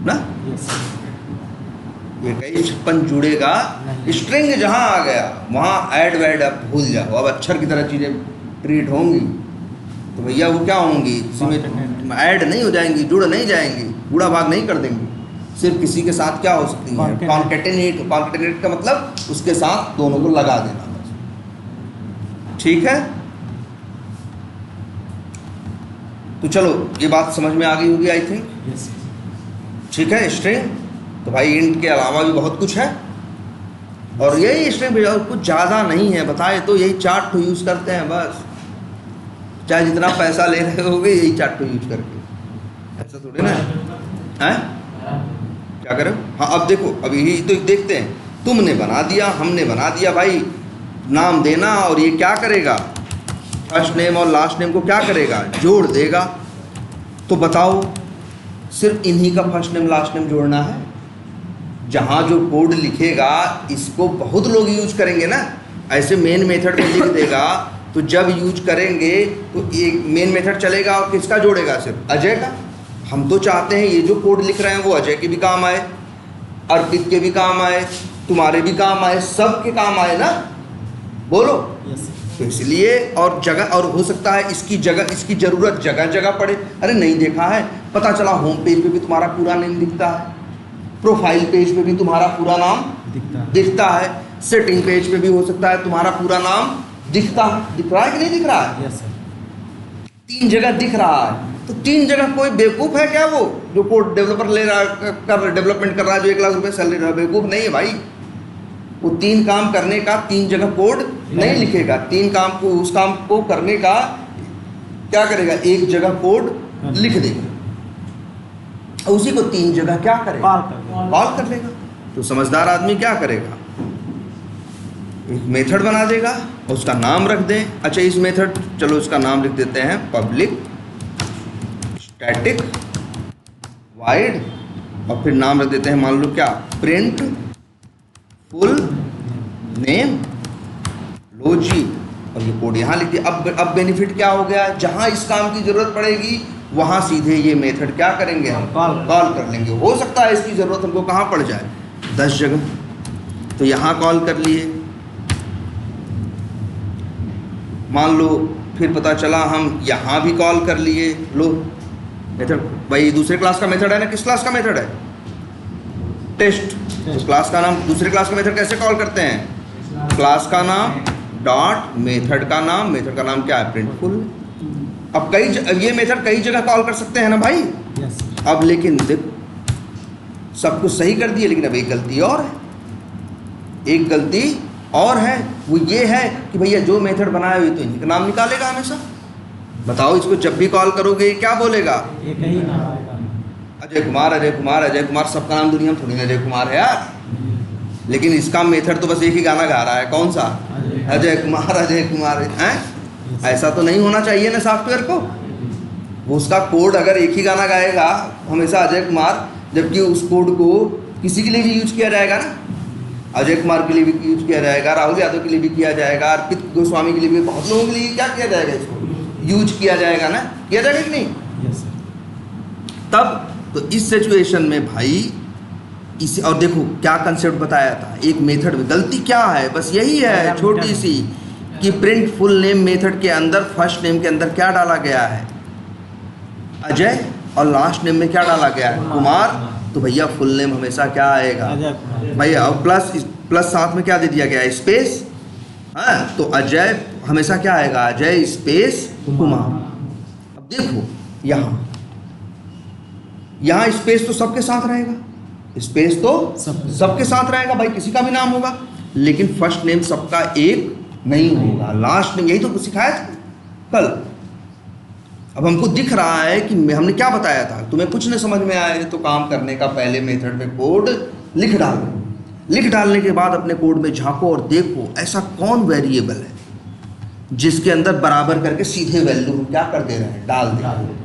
Speaker 1: ना ये कई 56 जुड़ेगा, स्ट्रिंग जहां आ गया वहां ऐड वैड अब भूल जाओ, अब अक्षर की तरह चीजें ट्रीट होंगी, तो भैया वो क्या होंगी, इसमें ऐड नहीं हो जाएंगी, जुड़ नहीं जाएंगी, बूढ़ा भाग नहीं कर देंगी। सिर्फ किसी के साथ क्या हो सकती है कॉन्केटेनेट। कॉन्केटेनेट का मतलब उसके साथ दोनों को लगा देना बस। ठीक है, तो चलो ये बात समझ में आ गई होगी आई थिंक। ठीक है, स्ट्रिंग तो भाई इंट के अलावा भी बहुत कुछ है, और यही स्ट्रिंग भी कुछ ज़्यादा नहीं है, बताए तो यही 4 ठो यूज़ करते हैं बस, चाहे जितना पैसा ले रहे होगे यही 4 ठो यूज करके, ऐसा थोड़ी ना है। क्या करो, हाँ अब देखो, अब यही तो देखते हैं, तुमने बना दिया हमने बना दिया भाई, नाम देना, और ये क्या करेगा फर्स्ट नेम और लास्ट नेम को क्या करेगा जोड़ देगा। तो बताओ सिर्फ इन्हीं का फर्स्ट नेम लास्ट नेम जोड़ना है, जहाँ जो कोड लिखेगा इसको बहुत लोग यूज करेंगे ना, ऐसे मेन मेथड में लिख देगा, तो जब यूज करेंगे तो एक मेन मेथड चलेगा और किसका जोड़ेगा सिर्फ अजय का। हम तो चाहते हैं ये जो कोड लिख रहे हैं वो अजय के भी काम आए, अर्पित के भी काम आए, तुम्हारे भी काम आए, सबके काम आए ना, बोलो। तो इसलिए, और जगह, और हो सकता है इसकी जगह, इसकी ज़रूरत जगह जगह पड़े। अरे नहीं देखा है, पता चला होम पेज पे भी तुम्हारा पूरा नेम दिखता है, प्रोफाइल पेज पे भी तुम्हारा पूरा नाम दिखता है, सेटिंग पेज पे भी हो सकता है तुम्हारा पूरा नाम दिख रहा है कि नहीं दिख रहा है। तीन जगह दिख रहा है, तो तीन जगह कोई बेवकूफ़ है क्या, वो जो कोड डेवलपर ले रहा डेवलपमेंट कर रहा है, जो 1 लाख रुपए सैलरी रहा, बेवकूफ़ नहीं है भाई। वो 3 काम करने का 3 जगह कोड नहीं लिखेगा, 3 काम को, उस काम को करने का क्या करेगा, 1 जगह कोड लिख देगा, उसी को 3 जगह क्या करेगा कॉल कर लेगा। तो समझदार आदमी क्या करेगा, एक मेथड बना देगा और उसका नाम रख दें। अच्छा इस मेथड, चलो इसका नाम लिख देते हैं पब्लिक स्टैटिक वाइड, और फिर नाम रख देते हैं मान लो क्या प्रिंट फुल नेम लो जी, और ये कोड यहाँ लिख दिया। अब बेनिफिट क्या हो गया, जहाँ इस काम की ज़रूरत पड़ेगी वहाँ सीधे ये मेथड क्या करेंगे हम कॉल कर लेंगे। हो सकता है इसकी ज़रूरत हमको कहाँ पड़ जाए 10 जगह, तो यहाँ कॉल कर लिए, मान लो फिर पता चला हम यहाँ भी कॉल कर लिए, लो मेथड भाई दूसरे क्लास का मेथड है ना, किस क्लास का मेथड है टेस्ट, तो क्लास का नाम, दूसरे क्लास का मेथड कैसे कॉल करते हैं, क्लास का नाम डॉट मेथड का नाम, मेथड का नाम क्या है प्रिंटफुल। अब ये मेथड कई जगह कॉल कर सकते हैं ना भाई। अब लेकिन देखो सब कुछ सही कर दिए, लेकिन अब एक गलती और है, एक गलती और है, वो ये है कि भैया जो मेथड बनाया हुई तो इन्हीं का नाम निकालेगा हमेशा। बताओ इसको जब भी कॉल करोगे क्या बोलेगा, अजय कुमार अजय कुमार अजय कुमार, सबका नाम दुनिया में थोड़ी ना अजय कुमार है यार, लेकिन इसका मेथड तो बस एक ही गाना गा रहा है, कौन सा, अजय कुमार हैं। ऐसा तो नहीं होना चाहिए ना सॉफ्टवेयर को, वो उसका कोड अगर एक ही गाना गाएगा हमेशा अजय कुमार, जबकि उस कोड को किसी के लिए भी यूज किया जाएगा ना, अजय कुमार के लिए भी यूज किया जाएगा, राहुल यादव के लिए भी किया जाएगा, अर्पित गोस्वामी के लिए भी, बहुत लोगों के लिए क्या किया जाएगा, इसको यूज किया जाएगा ना, किया जाएगा कि नहीं। तब तो इस सिचुएशन में भाई इसी और देखो क्या कंसेप्ट बताया था एक मेथड में, गलती क्या है, बस यही है छोटी सी कि प्रिंट फुल नेम मेथड के अंदर फर्स्ट नेम के अंदर क्या डाला गया है, अजय, और लास्ट नेम में क्या डाला गया है, कुमार। तो भैया फुल नेम हमेशा क्या आएगा
Speaker 2: अजय कुमार।
Speaker 1: भैया, और प्लस साथ में क्या दे दिया गया है, स्पेस। हाँ, तो अजय हमेशा क्या आएगा, अजय स्पेस कुमार। अब देखो यहाँ स्पेस तो सबके साथ रहेगा, स्पेस तो सबके साथ रहेगा भाई, किसी का भी नाम होगा, लेकिन फर्स्ट नेम सबका एक नहीं होगा, लास्ट नेम, यही तो सिखाया था कल। अब हमको दिख रहा है कि हमने क्या बताया था, तुम्हें कुछ नहीं समझ में आए तो काम करने का पहले मेथड में कोड लिख डालो, लिख डालने के बाद अपने कोड में झांको और देखो ऐसा कौन वेरिएबल है जिसके अंदर बराबर करके सीधे वैल्यू हम क्या कर दे रहे हैं, डाल दे रहे हैं।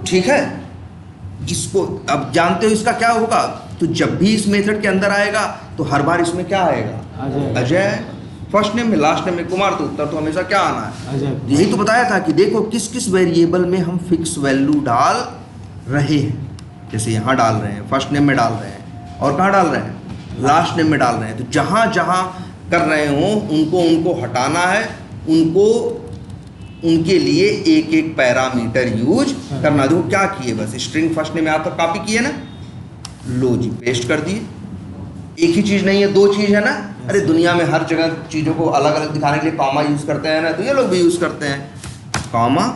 Speaker 1: ठीक है, इसको अब जानते हो इसका क्या होगा, तो जब भी इस मेथड के अंदर आएगा तो हर बार इसमें क्या आएगा, अजय, फर्स्ट नेम में लास्ट नेम में कुमार, तो उत्तर तो हमेशा क्या आना है, यही तो बताया था कि देखो किस किस वेरिएबल में हम फिक्स वैल्यू डाल रहे हैं। जैसे यहाँ डाल रहे हैं, फर्स्ट नेम में डाल रहे हैं, और कहाँ डाल रहे हैं, लास्ट नेम में डाल रहे हैं। तो जहाँ जहाँ कर रहे हो उनको हटाना है, उनके लिए एक एक पैरामीटर यूज करना। देखो क्या किए, बस स्ट्रिंग फर्स्ट नेम में आता कॉपी किए ना, लो जी पेस्ट कर दिए। एक ही चीज़ नहीं है, दो चीज़ है ना, अरे दुनिया में हर जगह चीज़ों को अलग अलग दिखाने के लिए कॉमा यूज़ करते हैं ना, तो ये लोग भी यूज़ करते हैं, कॉमा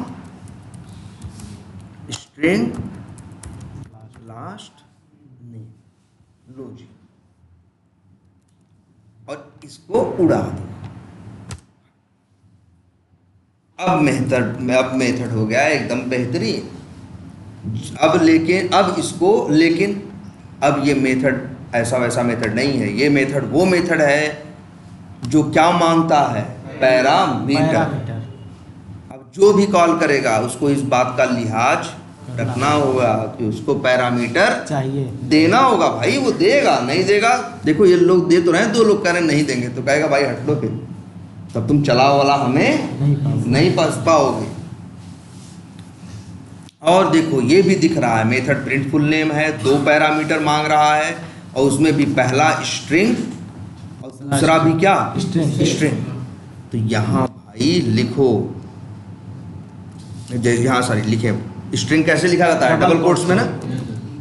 Speaker 1: स्ट्रिंग लास्ट नेम, लो जी, और इसको उड़ा दो। अब मेथड हो गया एकदम बेहतरीन। अब ये मेथड ऐसा वैसा मेथड नहीं है, ये मेथड वो मेथड है जो क्या मांगता है, पैरामीटर। अब जो भी कॉल करेगा उसको इस बात का लिहाज रखना होगा कि उसको पैरामीटर चाहिए, देना होगा भाई, वो देगा नहीं देगा। देखो ये लोग दे तो रहे हैं, दो लोग कह रहे हैं नहीं देंगे, तो कहेगा भाई हट लो फिर, तब तुम चलाओ वाला हमें नहीं पास पाओगे। और देखो ये भी दिख रहा है मेथड प्रिंट फुल नेम है, दो पैरामीटर मांग रहा है, और उसमें भी पहला स्ट्रिंग और दूसरा भी क्या, स्ट्रिंग। तो यहाँ भाई लिखो, जैसे यहाँ सॉरी लिखे, स्ट्रिंग कैसे लिखा जाता है, डबल कोट्स में ना,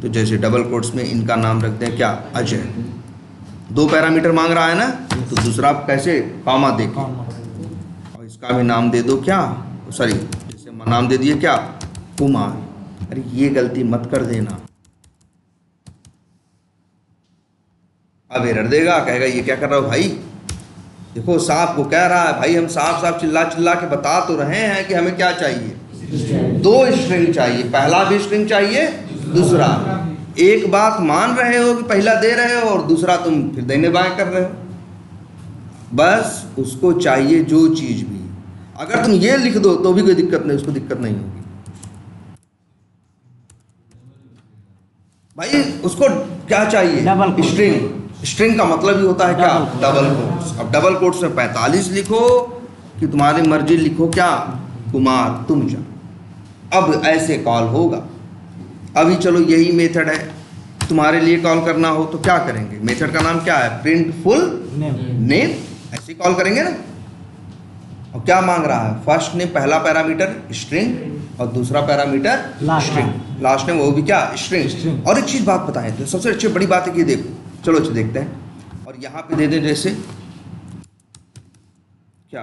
Speaker 1: तो जैसे डबल कोट्स में इनका नाम रखते हैं क्या, अजय। दो पैरामीटर मांग रहा है ना, तो दूसरा कैसे, कॉमा देके, और इसका भी नाम दे दो क्या, सॉरी जैसे नाम दे दिए क्या, कुमार। अरे ये गलती मत कर देना, अब एरर देगा, कहेगा ये क्या कर रहा हो भाई। देखो साहब को कह रहा है भाई, हम साफ चिल्ला चिल्ला के बता तो रहे हैं कि हमें क्या चाहिए, दो स्ट्रिंग चाहिए, पहला भी स्ट्रिंग चाहिए, दूसरा। एक बात मान रहे हो कि पहला दे रहे हो और दूसरा तुम फिर देने बाएं कर रहे हो, बस उसको चाहिए जो चीज भी। अगर तुम ये लिख दो तो भी कोई दिक्कत नहीं, उसको दिक्कत नहीं होगी भाई, उसको क्या चाहिए, स्ट्रिंग। स्ट्रिंग का मतलब ही होता है क्या, डबल कोट्स। अब डबल कोट्स में 45 लिखो कि तुम्हारी मर्जी, लिखो क्या, कुमार तुम जा। अब ऐसे कॉल होगा। अभी चलो यही मेथड है, तुम्हारे लिए कॉल करना हो तो क्या करेंगे, मेथड का नाम क्या है, प्रिंट फुल नेम, ऐसे कॉल करेंगे ना। और क्या मांग रहा है, फर्स्ट नेम पहला पैरामीटर स्ट्रिंग और दूसरा पैरामीटर स्ट्रिंग, लास्ट नेम वो भी क्या, स्ट्रिंग। और एक चीज़ बात बताएं तो सबसे अच्छी बड़ी बात है कि देखो, चलो अच्छा देखते हैं, और यहाँ पे दे दें जैसे क्या,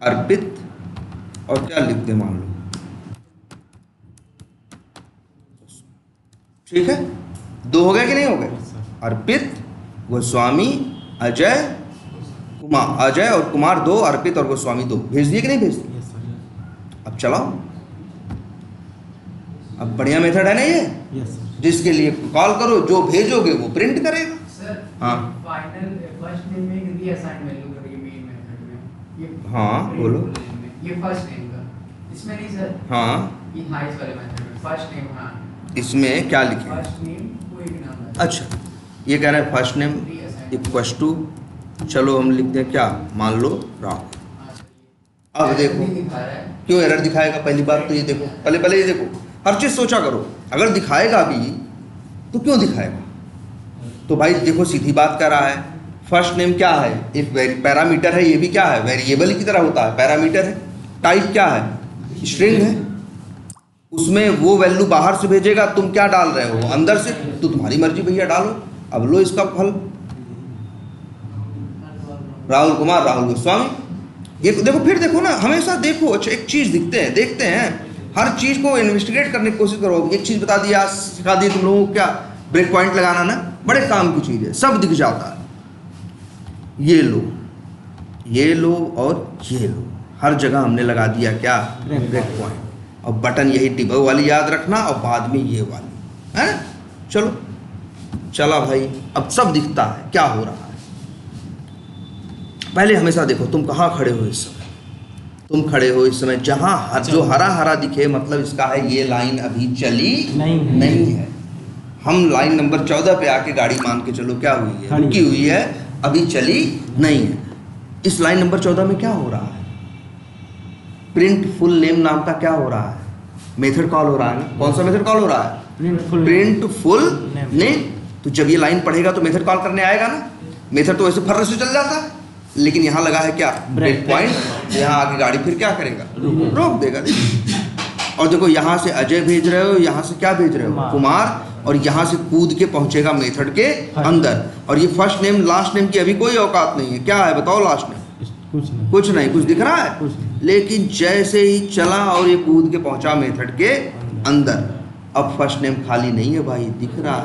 Speaker 1: अर्पित, और क्या लिख दे मान लो, ठीक है, दो हो गए कि नहीं हो गए, अर्पित गोस्वामी अजय कुमार, अजय और कुमार दो, अर्पित और गोस्वामी दो, भेज दिए कि नहीं भेज दिए। अब चलाओ, अब बढ़िया मेथड है ना ये, जिसके लिए कॉल करो जो भेजोगे वो प्रिंट करेगा।
Speaker 3: सर,
Speaker 1: हाँ
Speaker 3: फाइनल फर्स्ट नेम में एक रीअसाइन वैल्यू करिए मेन मेथड में, ये
Speaker 1: हाँ बोलो,
Speaker 3: ये फर्स्ट नेम का, इसमें नहीं सर,
Speaker 1: हाँ
Speaker 3: ये हाइस वाले मेथड में फर्स्ट नेम, हाँ
Speaker 1: इसमें क्या लिखे,
Speaker 3: फर्स्ट नेम कोई भी नाम है।
Speaker 1: अच्छा ये कह रहे हैं फर्स्ट नेम इक्वस टू, चलो हम लिखते हैं क्या, मान लो राहुल। अब देखो क्यों एरर दिखाएगा, पहली बात तो ये देखो, पहले ये देखो, हर चीज़ सोचा करो, अगर दिखाएगा भी तो क्यों दिखाएगा? तो भाई देखो सीधी बात कर रहा है, फर्स्ट नेम क्या है? एक पैरामीटर है, ये भी क्या है? वेरिएबल की तरह होता है, पैरामीटर है। टाइप क्या है? स्ट्रिंग है। उसमें वो वैल्यू बाहर से भेजेगा, तुम क्या डाल रहे हो अंदर से, तो तुम्हारी मर्जी भैया डालो। अब लो इसका फल, राहुल कुमार, राहुल गोस्वामी। ये देखो, फिर देखो ना, हमेशा देखो। अच्छा एक चीज़ देखते हैं, हर चीज़ को इन्वेस्टिगेट करने की कोशिश करो। एक चीज़ बता दी, आज सिखा दी तुम लोगों को, क्या ब्रेक पॉइंट लगाना ना, बड़े काम की चीज़ है, सब दिख जाता है। ये लो और ये लो, हर जगह हमने लगा दिया क्या? Break point. और बटन यही टिबो वाली याद रखना, और बाद में ये वाली है। चलो चला भाई, अब सब दिखता है क्या हो रहा है। पहले हमेशा देखो तुम कहाँ खड़े हो इस समय। तुम खड़े हो इस समय जहाँ जो हरा हरा दिखे, मतलब इसका है ये लाइन अभी चली नहीं है। हम लाइन नंबर 14 पे आके गाड़ी मान के चलो क्या हुई है? रुकी हुई है, अभी चली नहीं है। इस लाइन नंबर 14 में क्या हो रहा है? प्रिंट फुल नेम नाम का क्या हो रहा है? मेथड कॉल हो रहा है ना। कौन सा मेथड कॉल हो रहा है? Print full name. तो जब ये लाइन पढ़ेगा तो मेथड कॉल करने आएगा ना। मेथड तो वैसे फर्र से चल जाता है, लेकिन यहाँ लगा है क्या? Break point. यहाँ आके गाड़ी फिर क्या करेगा? रोक देगा। और देखो यहाँ से अजय भेज रहे हो, यहाँ से क्या भेज रहे हो? कुमार। और यहाँ से कूद के पहुँचेगा मेथड के अंदर। और ये फर्स्ट नेम लास्ट नेम की अभी कोई औकात नहीं है। क्या है बताओ लास्ट नेम? कुछ नहीं। कुछ दिख रहा है? लेकिन जैसे ही चला और ये कूद के पहुँचा मेथड के अंदर, अब फर्स्ट नेम खाली नहीं है भाई, दिख रहा है।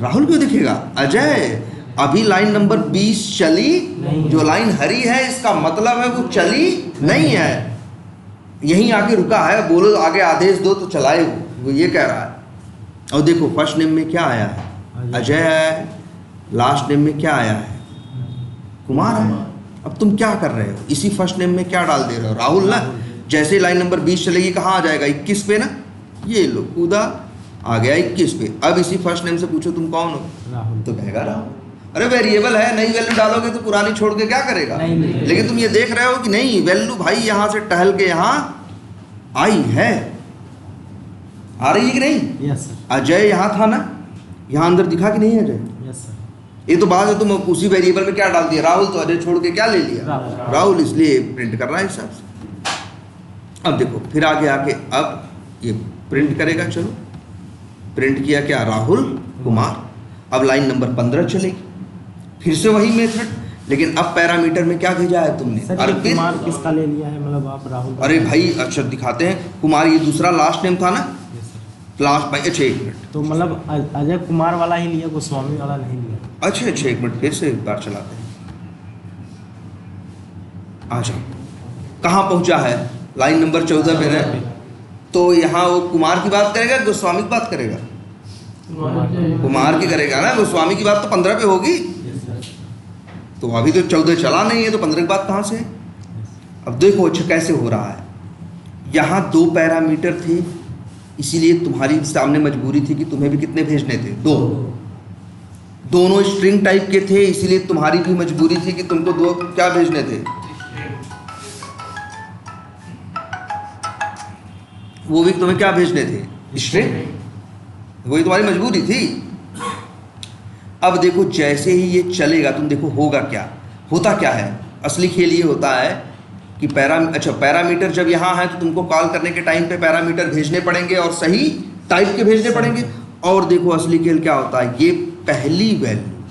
Speaker 1: राहुल क्यों दिखेगा? अजय। अभी लाइन नंबर 20 चली, जो लाइन हरी है इसका मतलब है वो चली नहीं है, यहीं आके रुका है। बोलो आगे आदेश दो तो चलाए, वो ये कह रहा है। और देखो फर्स्ट नेम में क्या आया है? अजय है। लास्ट नेम में क्या आया है? कुमार है। अब तुम क्या कर रहे हो? इसी फर्स्ट नेम में क्या डाल दे रहे हो? राहुल ना। जैसे लाइन नंबर 20 चलेगी कहाँ आ जाएगा? 21 पे ना। ये लो कूदा, आ गया 21 पे। अब इसी फर्स्ट नेम से पूछो तुम कौन हो? राहुल। तो कहेगा राहुल। अरे वेरिएबल है, नई वैल्यू डालोगे तो पुरानी छोड़ के क्या करेगा? लेकिन तुम ये देख रहे हो कि नहीं, वैल्यू भाई यहाँ से टहल के यहाँ आई है। आ रही है कि नहीं?
Speaker 2: Yes sir.
Speaker 1: अजय यहाँ था ना, यहाँ अंदर दिखा कि नहीं अजय?
Speaker 2: Yes sir.
Speaker 1: ये तो बात है, तुम उसी वेरिएबल में क्या डाल दिया? राहुल। तो अजय छोड़ के क्या ले लिया? राहुल। इसलिए प्रिंट कर रहा है हिसाब से। अब देखो फिर आगे आके अब ये प्रिंट करेगा। चलो प्रिंट किया क्या? राहुल कुमार। अब लाइन नंबर 15 चलेगी, फिर से वही मेथड, लेकिन अब पैरामीटर में क्या भेजा है तुमने?
Speaker 2: अर्पित। कुमार किसका ले लिया है मतलब आप? राहुल।
Speaker 1: अरे भाई अक्षर दिखाते हैं। कुमार ये दूसरा लास्ट नेम था ना, लास्ट भाई। अच्छा एक मिनट,
Speaker 2: तो मतलब अजय कुमार वाला ही लिया, गोस्वामी वाला नहीं लिया?
Speaker 1: अच्छा एक मिनट, फिर से एक बार चलाते हैं। आ जाओ, कहाँ पहुंचा है? लाइन नंबर 14 पे है। तो यहाँ वो कुमार की बात करेगा, गोस्वामी की बात करेगा? कुमार की करेगा ना। गोस्वामी की बात तो 15 पे होगी। तो अभी तो 14 चला नहीं है, तो 15 की बात कहाँ से? अब देखो अच्छा कैसे हो रहा है। यहाँ 2 पैरामीटर थे, इसीलिए तुम्हारी सामने मजबूरी थी कि तुम्हें भी कितने भेजने थे? 2। दोनों स्ट्रिंग टाइप के थे, इसीलिए तुम्हारी भी मजबूरी थी कि तुमको 2 क्या भेजने थे? वो भी तुम्हें क्या भेजने थे? स्ट्रिंग। वही तुम्हारी मजबूरी थी। अब देखो जैसे ही ये चलेगा, तुम देखो होगा क्या, होता क्या है। असली खेल ये होता है कि पैरामीटर जब यहाँ है तो तुमको कॉल करने के टाइम पे पैरामीटर भेजने पड़ेंगे और सही टाइप के भेजने पड़ेंगे। और देखो असली खेल क्या होता है, ये पहली वैल्यू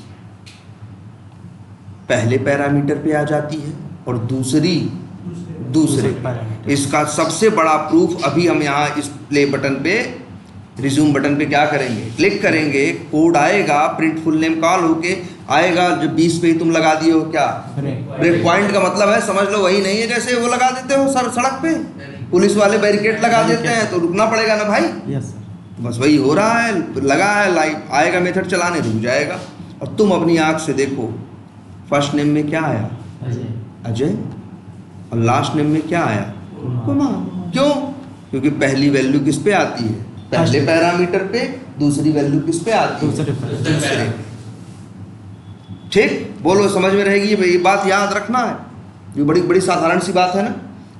Speaker 1: पहले पैरामीटर पे आ जाती है और दूसरे। इसका सबसे बड़ा प्रूफ अभी हम यहाँ इस प्ले बटन पे, रिज्यूम बटन पे क्या करेंगे? क्लिक करेंगे, कोड आएगा, प्रिंट फुल नेम कॉल होके आएगा। जब 20 पे ही तुम लगा दिए हो क्या? ब्रेक पॉइंट का मतलब है, समझ लो वही नहीं है जैसे वो लगा देते हो सड़क पे पुलिस वाले बैरिकेड लगा देते हैं, तो रुकना पड़ेगा ना भाई।
Speaker 2: Yes sir.
Speaker 1: बस वही हो रहा है, लगा है, लाइव आएगा मेथड चलाने, रुक जाएगा। और तुम अपनी आँख से देखो फर्स्ट नेम में क्या आया? अजय। और लास्ट नेम में क्या आया? कुमार। क्यों? क्योंकि पहली वैल्यू किस पे आती है? पहले पैरामीटर पे। दूसरी वैल्यू किस पे आती है? दूसरे। ठीक, बोलो समझ में रहेगी ये बात, याद रखना है। ये बड़ी बड़ी साधारण सी बात है ना।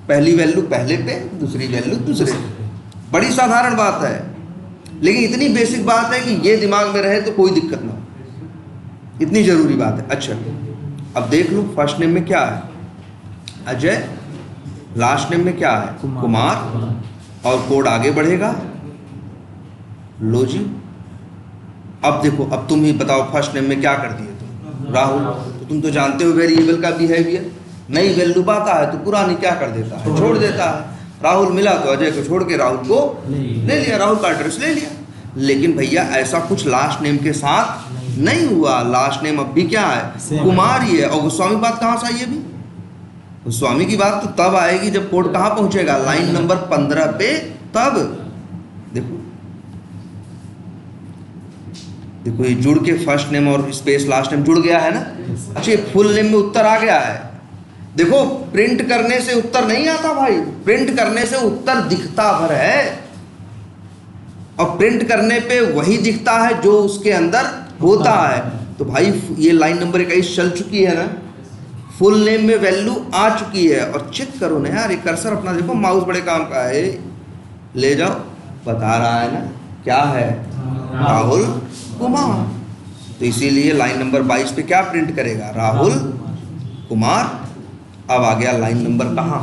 Speaker 1: पहली वैल्यू पहले पे, दूसरी वैल्यू दूसरे पे। बड़ी साधारण बात है। लेकिन इतनी बेसिक बात है कि ये दिमाग में रहे तो कोई दिक्कत ना हो, इतनी ज़रूरी बात है। अच्छा, अब देख लो फर्स्ट नेम में क्या है अजय, लास्ट नेम में क्या है कुमार, और कोड आगे बढ़ेगा। लो जी, अब देखो, अब तुम ही बताओ फर्स्ट नेम में क्या कर दिए तुम, राहुल। तो तुम तो जानते हो वेरिएबल का बिहेवियर, नई वैल्यू पाता है तो पुरानी क्या कर देता है, छोड़ देता है। राहुल मिला तो अजय को छोड़ के राहुल को ले लिया, राहुल का एड्रेस ले लिया। लेकिन भैया ऐसा कुछ लास्ट नेम के साथ नहीं हुआ, लास्ट नेम अब भी क्या है कुमार ही है। और गोस्वामी बात कहाँ से आई है अभी, गोस्वामी की बात तो तब आएगी जब कोड कहाँ पहुंचेगा, लाइन नंबर 15 पे। तब देखो देखो ये जुड़ के फर्स्ट नेम और स्पेस लास्ट नेम जुड़ गया है ना। अच्छा, फुल नेम में उत्तर आ गया है। देखो प्रिंट करने से उत्तर नहीं आता भाई, प्रिंट करने से उत्तर दिखता भर है, और प्रिंट करने पे वही दिखता है जो उसके अंदर होता है। तो भाई ये लाइन नंबर 21 चल चुकी है ना, फुल नेम में वैल्यू आ चुकी है। और चेक करो ना यार, ये कर्सर अपना देखो, माउस बड़े काम का है, ले जाओ, बता रहा है ना क्या है, राहुल कुमार। तो इसीलिए लाइन नंबर 22 पे क्या प्रिंट करेगा, राहुल कुमार। अब आ गया लाइन नंबर कहाँ,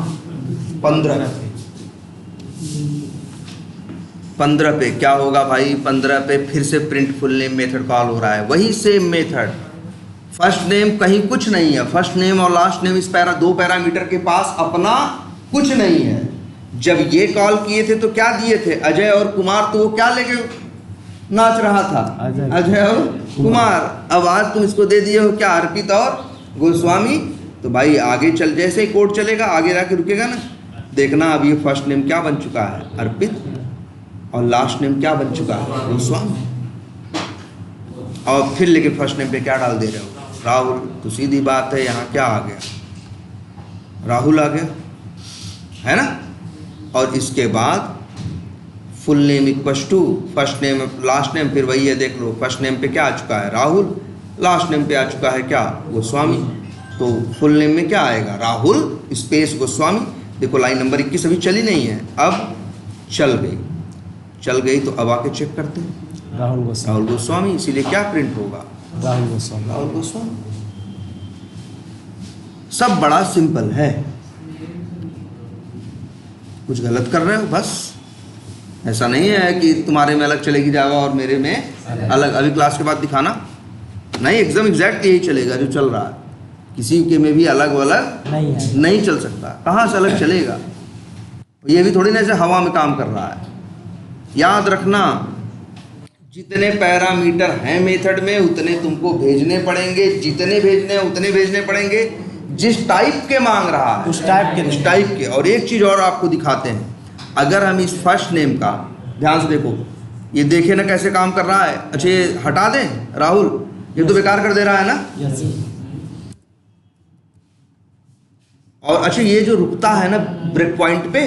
Speaker 1: 15 पे क्या होगा भाई, 15 पे फिर से print full name method call हो रहा है, वही सेम मेथड। फर्स्ट नेम कहीं कुछ नहीं है, फर्स्ट नेम और लास्ट नेम इस दो पैरामीटर के पास अपना कुछ नहीं है। जब ये कॉल किए थे तो क्या दिए थे, अजय और कुमार, तो वो क्या लेके नाच रहा था, अजय और कुमार। अब आज तुम इसको दे दिए हो क्या, अर्पित और गोस्वामी। तो भाई आगे चल, जैसे ही कोड चलेगा आगे जाके रुकेगा ना, देखना अब ये फर्स्ट नेम क्या बन चुका है, अर्पित, और लास्ट नेम क्या बन चुका है, गोस्वामी। और फिर लेके फर्स्ट नेम पे क्या डाल दे रहे हो, राहुल। तो सीधी बात है, यहाँ क्या आ गया, राहुल आ गया है ना। और इसके बाद full name equals to first name last name, फिर वही है, देख लो फर्स्ट नेम पे क्या आ चुका है, राहुल, लास्ट नेम पे आ चुका है क्या, गोस्वामी। तो फुल नेम में क्या आएगा, राहुल स्पेस गोस्वामी। देखो लाइन नंबर 21 अभी चली नहीं है, अब चल गई। तो अब आके चेक करते हैं, राहुल गोस्वामी। इसीलिए क्या प्रिंट होगा, राहुल गोस्वामी। सब बड़ा सिंपल है, कुछ गलत कर रहे हो बस। ऐसा नहीं है कि तुम्हारे में अलग चलेगी जावा और मेरे में अलग, अभी क्लास के बाद दिखाना नहीं, एकदम एग्जैक्ट यही चलेगा जो चल रहा है। किसी के में भी अलग नहीं चल सकता, कहाँ से अलग चलेगा। ये भी थोड़ी ना ऐसे हवा में काम कर रहा है। याद रखना, जितने पैरामीटर हैं मेथड में उतने तुमको भेजने पड़ेंगे, जितने भेजने हैं उतने भेजने पड़ेंगे, जिस टाइप के मांग रहा है उस टाइप के। और एक चीज़ और आपको दिखाते हैं, अगर हम इस फर्स्ट नेम का ध्यान से देखो, ये देखे ना कैसे काम कर रहा है। अच्छा ये हटा दें राहुल, ये तो बेकार कर दे रहा है ना। और अच्छा ये जो रुकता है ना ब्रेक पॉइंट पे,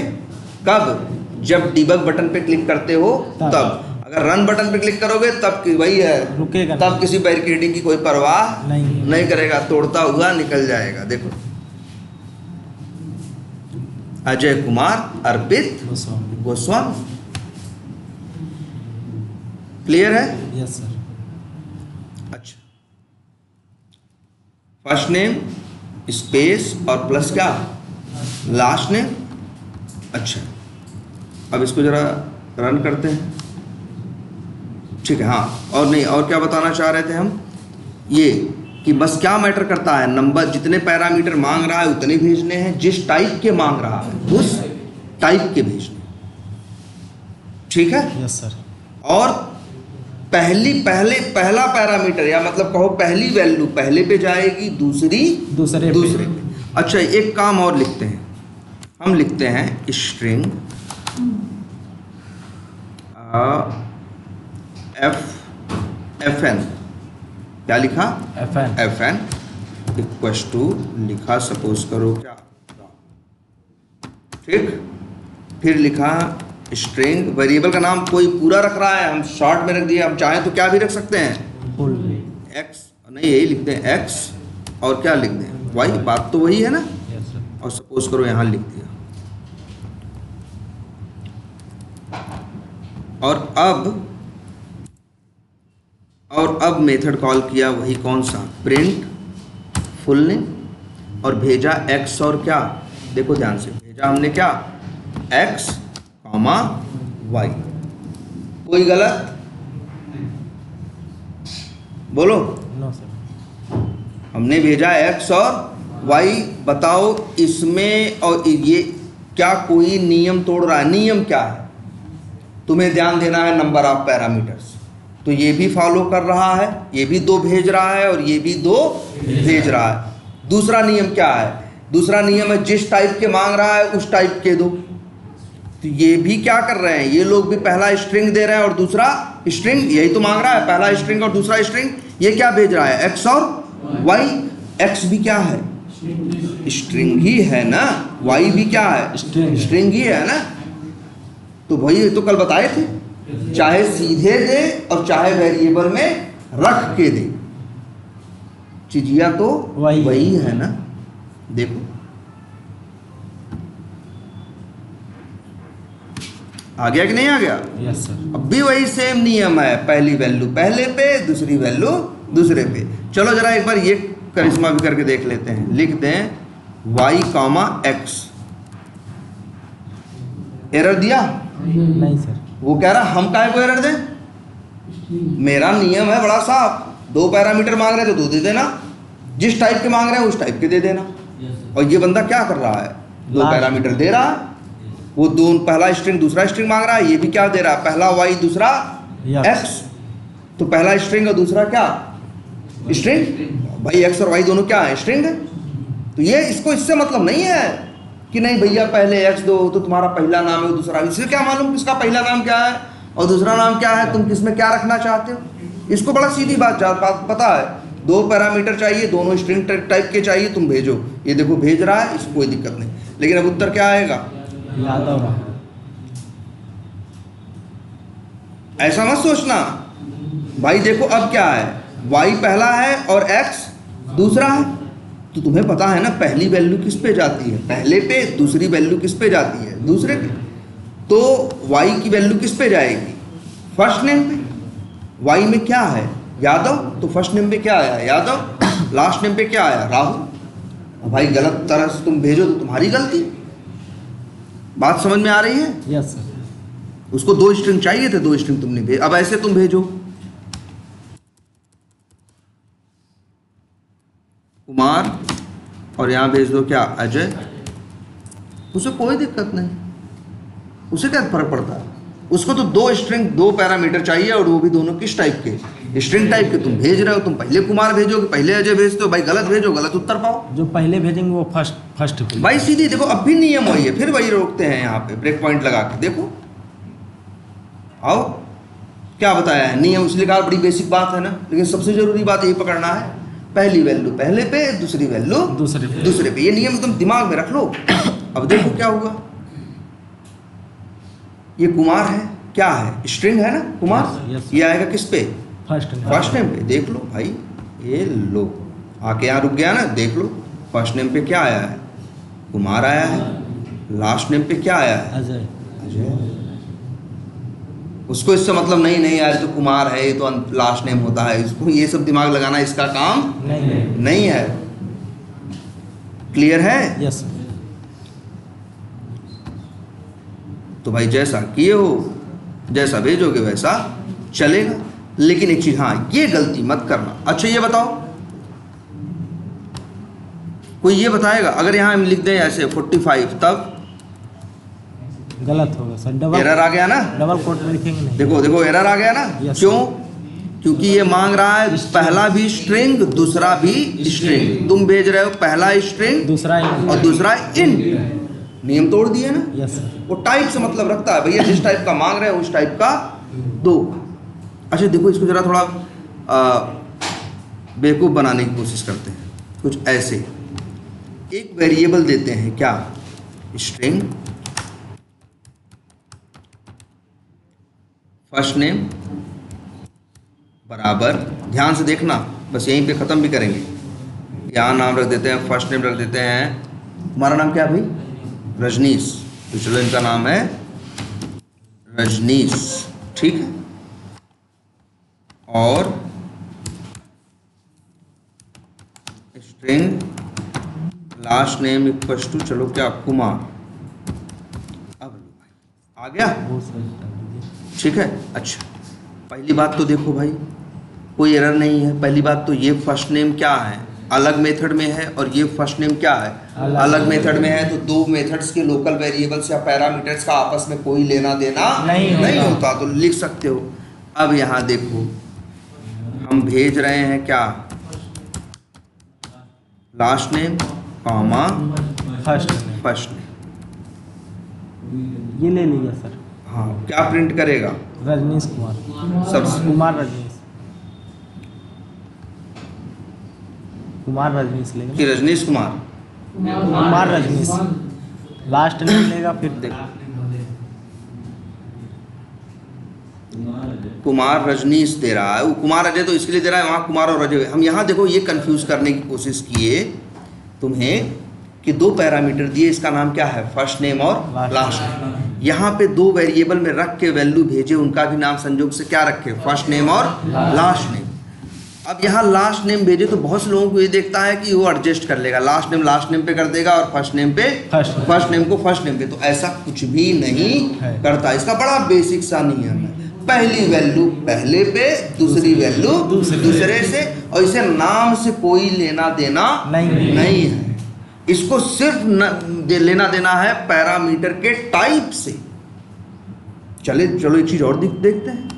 Speaker 1: कब, जब डिबग बटन पे क्लिक करते हो तब। अगर रन बटन पे क्लिक करोगे तब वही है, रुकेगा, तब किसी बैरिकेडिंग की कोई परवाह नहीं करेगा, तोड़ता हुआ निकल जाएगा। देखो अजय कुमार अर्पित गोस्वामी, क्लियर है?
Speaker 2: Yes sir.
Speaker 1: अच्छा, फर्स्ट नेम स्पेस और प्लस क्या, लास्ट नेम। अच्छा अब इसको जरा रन करते हैं, ठीक है। हाँ, और नहीं, और क्या बताना चाह रहे थे हम, ये कि बस क्या मैटर करता है, नंबर जितने पैरामीटर मांग रहा है उतने भेजने हैं, जिस टाइप के मांग रहा है उस टाइप के भेजने, ठीक है?
Speaker 2: Yes sir.
Speaker 1: और पहला पैरामीटर या मतलब कहो पहली वैल्यू पहले पे जाएगी, दूसरे पे। अच्छा एक काम और लिखते हैं, हम लिखते हैं स्ट्रिंग fn, क्या लिखा, fn इक्वल्स टू लिखा, सपोज करो क्या, ठीक। फिर लिखा स्ट्रिंग, वेरिएबल का नाम कोई पूरा रख रहा है, हम शॉर्ट में रख दिया, हम चाहें तो क्या भी रख सकते हैं, x, नहीं यही लिखते हैं x, और क्या लिख दें y, बात तो वही है ना। और सपोज करो यहाँ लिख दिया, और अब और अब मेथड कॉल किया वही कौन सा, प्रिंट फुल नेम, और भेजा x और क्या, देखो ध्यान से, भेजा हमने क्या, x, y। कोई गलत बोलो?
Speaker 2: No sir.
Speaker 1: हमने भेजा x और y, बताओ इसमें और ये क्या कोई नियम तोड़ रहा है? नियम क्या है? तुम्हें ध्यान देना है नंबर ऑफ पैरामीटर्स। तो ये भी फॉलो कर रहा है, ये भी 2 भेज रहा है और ये भी 2 भेज रहा है। दूसरा नियम क्या है? दूसरा नियम है जिस टाइप के मांग रहा है उस टाइप के दो। तो ये भी क्या कर रहे हैं, ये लोग भी पहला स्ट्रिंग दे रहे हैं और दूसरा स्ट्रिंग, यही तो मांग रहा है, पहला स्ट्रिंग और दूसरा स्ट्रिंग। ये क्या भेज रहा है, x और y। x भी क्या है, स्ट्रिंग ही है ना, y भी क्या है, स्ट्रिंग ही है ना। तो भाई तो कल बताए थे, चाहे सीधे दे और चाहे वेरिएबल में रख के दे, चीजिया तो वही है ना। देखो आ गया कि नहीं आ गया?
Speaker 2: Yes sir.
Speaker 1: अब भी वही सेम नियम है, पहली वैल्यू पहले पे, दूसरी वैल्यू दूसरे पे। चलो जरा एक बार ये करिश्मा भी करके देख लेते हैं। लिख दें y, x। एरर दिया?
Speaker 2: नहीं सर।
Speaker 1: वो कह रहा हम काहे को एरर दें? मेरा नियम है बड़ा साफ, 2 पैरामीटर मांग रहे तो 2 दे देना, जिस टाइप के मांग रहे हैं उस टाइप के दे देना। और ये बंदा क्या कर रहा है, 2 पैरामीटर दे रहा है, वो दोनों, पहला स्ट्रिंग दूसरा स्ट्रिंग मांग रहा है, ये भी क्या दे रहा है, पहला y दूसरा x। तो पहला स्ट्रिंग और दूसरा क्या, स्ट्रिंग। भाई x और y दोनों क्या है, स्ट्रिंग है। तो ये इसको इससे मतलब नहीं है कि नहीं भैया पहले x दो तो तुम्हारा पहला नाम है दूसरा, इससे क्या मालूम किसका पहला नाम क्या है और दूसरा नाम क्या है, तुम किसमें क्या रखना चाहते हो। इसको बड़ा सीधी बात पता है, 2 पैरामीटर चाहिए, दोनों स्ट्रिंग टाइप के चाहिए, तुम भेजो। ये देखो भेज रहा है, इसको कोई दिक्कत नहीं, लेकिन अब उत्तर क्या आएगा,
Speaker 2: यादव।
Speaker 1: ऐसा मत सोचना भाई। देखो अब क्या है, y पहला है और x दूसरा है, तो तुम्हें पता है ना पहली वैल्यू किस पे जाती है, पहले पे, दूसरी वैल्यू किस पे जाती है, दूसरे पे। तो y की वैल्यू किस पे जाएगी, फर्स्ट नेम पे। y में क्या है, यादव, तो फर्स्ट नेम पे क्या आया, यादव, लास्ट नेम पे क्या आया, राहुल। भाई गलत तरह से तुम भेजो तो तुम्हारी गलती। बात समझ में आ रही है?
Speaker 2: Yes sir.
Speaker 1: उसको 2 स्ट्रिंग चाहिए थे, 2 स्ट्रिंग तुमने भेज, अब ऐसे तुम भेजो कुमार और यहाँ भेज दो क्या, अजय। उसे कोई दिक्कत नहीं, उसे क्या फर्क पड़ता है, उसको तो 2 स्ट्रिंग 2 पैरामीटर चाहिए और वो भी दोनों किस टाइप के, स्ट्रिंग टाइप के। तुम भेज रहे हो, तुम पहले कुमार भेजोगे, पहले अजय भेजते हो, भाई गलत भेजो, गलत उत्तर पाओ।
Speaker 2: जो पहले भेजेंगे वो फर्स्ट
Speaker 1: भाई सीधी देखो, अब भी नियम वही है, फिर वही रोकते हैं यहाँ पे ब्रेक पॉइंट लगा के। देखो आओ क्या बताया है नियम, इसलिए कहा बड़ी बेसिक बात है ना, लेकिन सबसे जरूरी बात यही पकड़ना है, पहली वैल्यू पहले पे, दूसरी वैल्यू दूसरे पे। ये नियम तुम दिमाग में रख लो। अब देखो क्या हुआ, ये कुमार है, क्या है, स्ट्रिंग है ना कुमार। ये आएगा किस पे, फर्स्ट नेम पे। देख लो भाई, ये लो आके यहाँ रुक गया ना, देख लो फर्स्ट नेम पे क्या आया है, कुमार आया है, लास्ट नेम पे क्या आया है, अजय। उसको इससे मतलब नहीं यार तो कुमार है, ये तो लास्ट नेम होता है, इसको ये सब दिमाग लगाना इसका काम नहीं है। क्लियर है?
Speaker 2: यस।
Speaker 1: तो भाई जैसा किए हो, जैसा भेजोगे वैसा चलेगा, लेकिन एक चीज, हाँ ये गलती मत करना। अच्छा ये बताओ, कोई ये बताएगा अगर यहाँ हम लिख दें ऐसे 45 तब
Speaker 2: गलत होगा सर, डबल
Speaker 1: एरर आ गया ना,
Speaker 2: डबल कोट में लिखेंगे नहीं।
Speaker 1: देखो एरर आ गया ना। क्यों? क्योंकि ये मांग रहा है पहला भी स्ट्रिंग दूसरा भी स्ट्रिंग, तुम भेज रहे हो पहला स्ट्रिंग
Speaker 2: दूसरा
Speaker 1: और दूसरा इन। नियम तोड़ दिए ना।
Speaker 2: यस।
Speaker 1: वो टाइप से मतलब रखता है भैया, जिस टाइप का मांग रहे हो उस टाइप का दो। अच्छा देखो इसको जरा थोड़ा बेवकूफ़ बनाने की कोशिश करते हैं, कुछ ऐसे एक वेरिएबल देते हैं क्या, स्ट्रिंग फर्स्ट नेम बराबर, ध्यान से देखना बस यहीं पे ख़त्म भी करेंगे। यहाँ नाम रख देते हैं, फर्स्ट नेम रख देते हैं, हमारा नाम क्या भाई, रजनीश, तो चलो इनका नाम है रजनीश, ठीक है। और string last name equals to, चलो क्या, कुमार। अब आ गया,
Speaker 2: वो सही डाल दीजिए।
Speaker 1: ठीक है। अच्छा, पहली बात तो देखो भाई, कोई एरर नहीं है। पहली बात तो ये फर्स्ट नेम क्या है, अलग मेथड में है, और ये फर्स्ट नेम क्या है, अलग मेथड में है। तो दो मेथड्स के लोकल वेरिएबल्स या पैरामीटर्स का आपस में कोई लेना देना नहीं होता, तो लिख सकते हो। अब यहाँ देखो, हम भेज रहे हैं क्या, last name comma first name.
Speaker 2: ये ले लीजिए सर,
Speaker 1: हाँ, क्या प्रिंट करेगा,
Speaker 2: रजनीश कुमार।
Speaker 1: सबसे
Speaker 2: कुमार रजनीश, कुमार रजनीश लेगा,
Speaker 1: कि रजनीश कुमार,
Speaker 2: कुमार रजनीश लास्ट नेम लेगा। फिर
Speaker 1: देखो कुमार रजनीश दे रहा है, वो कुमार अजय तो इसके लिए दे रहा है, वहाँ कुमार और अजय। हम यहाँ देखो ये कंफ्यूज करने की कोशिश किए तुम्हें कि दो पैरामीटर दिए, इसका नाम क्या है, फर्स्ट नेम और लास्ट नेम। यहाँ पे दो वेरिएबल में रख के वैल्यू भेजे, उनका भी नाम संयोग से क्या रखे, फर्स्ट नेम और लास्ट नेम। अब यहाँ लास्ट नेम भेजे तो बहुत से लोगों को ये देखता है कि वो एडजस्ट कर लेगा, लास्ट नेम पे कर देगा और फर्स्ट नेम पे फर्स्ट नेम को फर्स्ट नेम पे। तो ऐसा कुछ भी नहीं करता। इसका बड़ा बेसिक सा नियम है, पहली वैल्यू पहले पे, दूसरी वैल्यू दूसरे से, और इसे नाम से कोई लेना देना नहीं है। इसको सिर्फ लेना देना है पैरामीटर के टाइप से। चलो एक चीज और देखते हैं।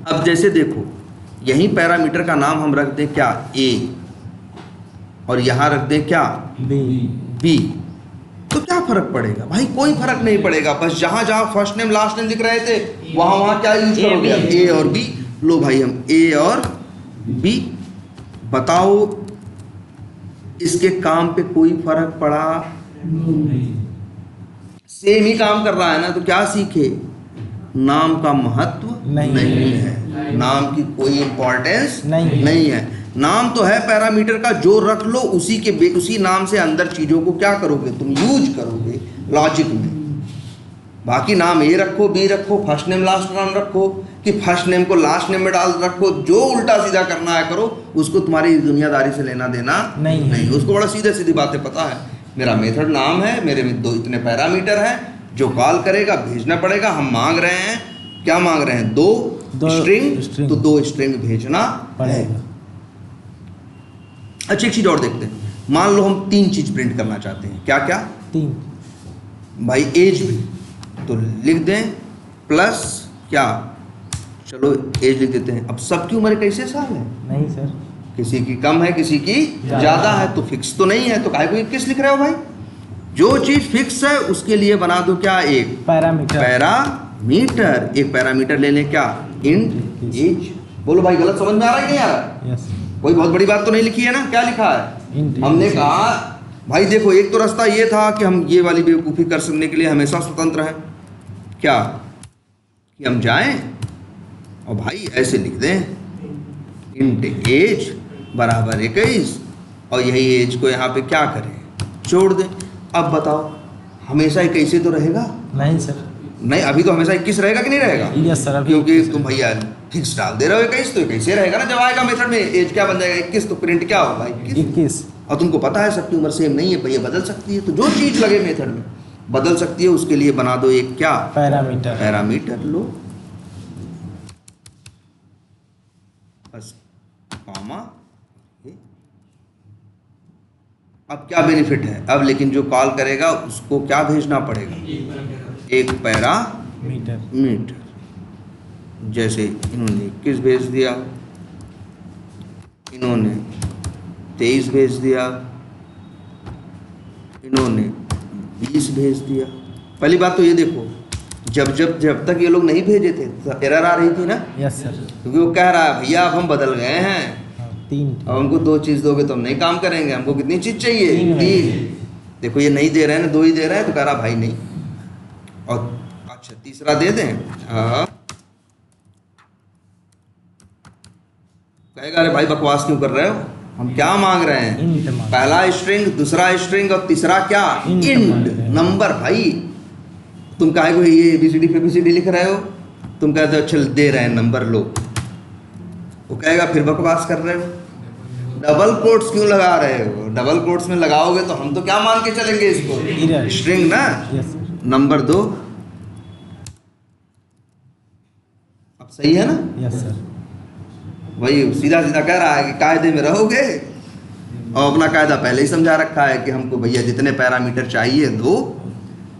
Speaker 1: अब जैसे देखो, यही पैरामीटर का नाम हम रख दें क्या, ए, और यहां रख दें क्या, बी, तो क्या फर्क पड़ेगा भाई, कोई फर्क नहीं पड़ेगा। बस जहां जहां फर्स्ट नेम लास्ट नेम दिख रहे थे वहां क्या यूज करोगे, ए और बी। लो भाई, हम ए और बी, बताओ इसके काम पे कोई फर्क पड़ा, सेम ही काम कर रहा है ना। तो क्या सीखे, नाम का महत्व नहीं है, नाम की कोई इंपॉर्टेंस नहीं है। नाम तो है पैरामीटर का, जो रख लो उसी नाम से अंदर चीजों को क्या करोगे, तुम यूज करोगे लॉजिक में। बाकी नाम ए रखो, बी रखो, फर्स्ट नेम लास्ट नाम रखो, कि फर्स्ट नेम को लास्ट नेम में डाल रखो, जो उल्टा सीधा करना है करो, उसको तुम्हारी दुनियादारी से लेना देना नहीं। उसको बड़ा सीधे सीधी बातें पता है। मेरा मेथड नाम है, मेरे में दो इतने पैरामीटर हैं, जो कॉल करेगा भेजना पड़ेगा। हम मांग रहे हैं, क्या मांग रहे हैं, दो स्ट्रिंग, तो दो स्ट्रिंग भेजना पड़ेगा। अच्छा, एक चीज और देखते हैं। मान लो हम तीन चीज प्रिंट करना चाहते हैं, क्या क्या, तीन भाई, एज भी तो लिख दें, प्लस क्या, चलो एज लिख देते हैं। अब सबकी उम्र कैसे साल है, नहीं सर, किसी की कम है, किसी की ज्यादा है, तो फिक्स तो नहीं है, तो काहे को 21 लिख रहे हो भाई। जो चीज फिक्स है उसके लिए बना दो क्या, एक पैरामीटर। एक पैरामीटर ले लें क्या, इंट एज। बोलो भाई, गलत समझ में आ रहा है कि नहीं आ रहा? yes. कोई बहुत बड़ी बात तो नहीं लिखी है ना, क्या लिखा है, हमने कहा भाई देखो, एक तो रास्ता ये था कि हम ये वाली बेवकूफ़ी कर सकने के लिए हमेशा स्वतंत्र हैं, क्या कि हम जाएं और भाई ऐसे लिख दें, इंट एज बराबर 21, और यही एज को यहाँ पे क्या करें, छोड़ दें। अब बताओ, हमेशा 21 तो रहेगा? नहीं सर, नहीं, अभी तो हमेशा 21 रहेगा कि नहीं रहेगा? यस सर, क्योंकि तुम भैया फिक्स डाल दे रहे हो 21, तो 21 रहेगा ना। जब आएगा मेथड में एज क्या बन जाएगा, 21, तो प्रिंट क्या होगा, 21। और तुमको पता है सबकी उम्र सेम नहीं है भैया, बदल सकती है। तो जो चीज़ लगे मेथड में बदल सकती है, उसके लिए बना दो एक क्या, पैरामीटर लो, बस कॉमा। अब क्या बेनिफिट है, अब लेकिन जो कॉल करेगा उसको क्या भेजना पड़ेगा, एक पैरामीटर। जैसे इन्होंने 21 भेज दिया, इन्होंने 23 भेज दिया, इन्होंने 20 भेज दिया। पहली बात तो ये देखो, जब तक ये लोग नहीं भेजे थे तो एरर आ रही थी ना। यस सर, क्योंकि वो कह रहा है भैया अब हम बदल गए हैं, तीन, अब हमको दो चीज़ दोगे तो हम नहीं काम करेंगे, हमको कितनी चीज़ चाहिए, तीन। देखो ये नहीं दे रहे हैं ना, दो ही दे रहे हैं, तो कह रहा भाई नहीं, और अच्छा तीसरा दे दें, कहेगा अरे भाई बकवास क्यों कर रहे हो, हम क्या मांग रहे हैं, पहला स्ट्रिंग, दूसरा स्ट्रिंग, और तीसरा क्या, इंट नंबर। भाई तुम काहे को ये ABCD लिख रहे हो, तुम कहते हो चल दे रहे हैं नंबर लो, वो कहेगा फिर बकवास कर रहे हो। डबल कोट्स क्यों लगा रहे हो? डबल कोट्स में लगाओगे तो हम तो क्या मान के चलेंगे इसको? स्ट्रिंग ना।
Speaker 2: Yes sir.
Speaker 1: नंबर 2 अब सही है ना?
Speaker 2: Yes sir.
Speaker 1: वही सीधा सीधा कह रहा है कि कायदे में रहोगे, और अपना कायदा पहले ही समझा रखा है कि हमको भैया जितने पैरामीटर चाहिए दो,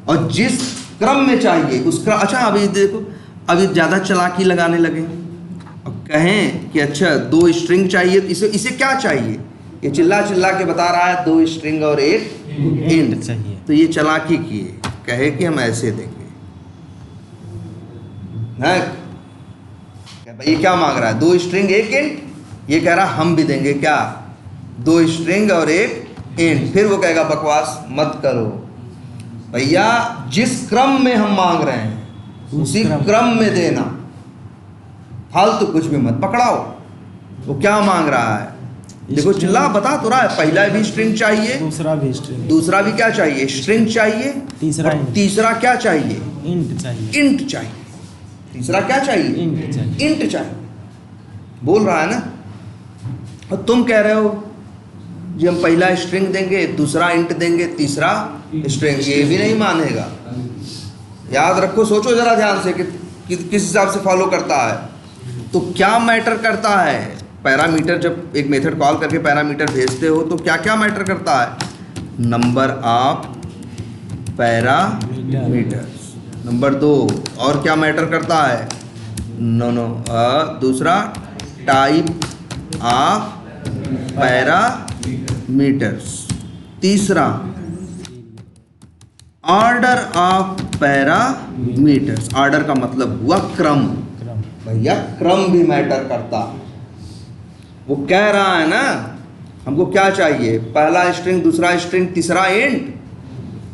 Speaker 1: और जिस क्रम में चाहिए उस क्रम। अच्छा अभी देखो, अभी ज़्यादा चालाकी लगाने लगे, अब कहें कि अच्छा 2 स्ट्रिंग चाहिए, तो इसे क्या चाहिए? ये चिल्ला चिल्ला के बता रहा है 2 स्ट्रिंग और 1 इंट
Speaker 2: चाहिए।
Speaker 1: तो ये चालाकी किए, कहे कि हम ऐसे देंगे ना। भाई ये क्या मांग रहा है? 2 स्ट्रिंग 1 इंट। ये कह रहा हम भी देंगे क्या? 2 स्ट्रिंग और 1 इंट। फिर वो कहेगा बकवास मत करो भैया, जिस क्रम में हम मांग रहे हैं उसी क्रम में देना, फालतू कुछ भी मत पकड़ाओ। वो क्या मांग रहा है? देखो चिल्ला बता तो रहा है, पहला भी स्ट्रिंग चाहिए,
Speaker 2: दूसरा भी स्ट्रिंग,
Speaker 1: दूसरा भी क्या चाहिए? स्ट्रिंग चाहिए,
Speaker 2: तीसरा
Speaker 1: और तीसरा क्या चाहिए?
Speaker 2: इंट चाहिए।
Speaker 1: इंट चाहिए। तीसरा क्या चाहिए?
Speaker 2: इंट चाहिए।
Speaker 1: इंट चाहिए। बोल रहा है ना। और तुम कह रहे हो जी हम पहला स्ट्रिंग देंगे, दूसरा इंट देंगे, तीसरा स्ट्रिंग। ये भी नहीं मानेगा। याद रखो, सोचो जरा ध्यान से कि किस हिसाब से फॉलो करता है। तो क्या मैटर करता है? पैरामीटर, जब एक मेथड कॉल करके पैरामीटर भेजते हो तो क्या क्या मैटर करता है? Number of parameters. नंबर 2 और क्या मैटर करता है? दूसरा टाइप ऑफ पैरामीटर्स। तीसरा ऑर्डर ऑफ पैरामीटर्स। ऑर्डर का मतलब हुआ क्रम। भैया क्रम भी मैटर करता। वो कह रहा है ना हमको क्या चाहिए? पहला स्ट्रिंग, दूसरा स्ट्रिंग, तीसरा इंट।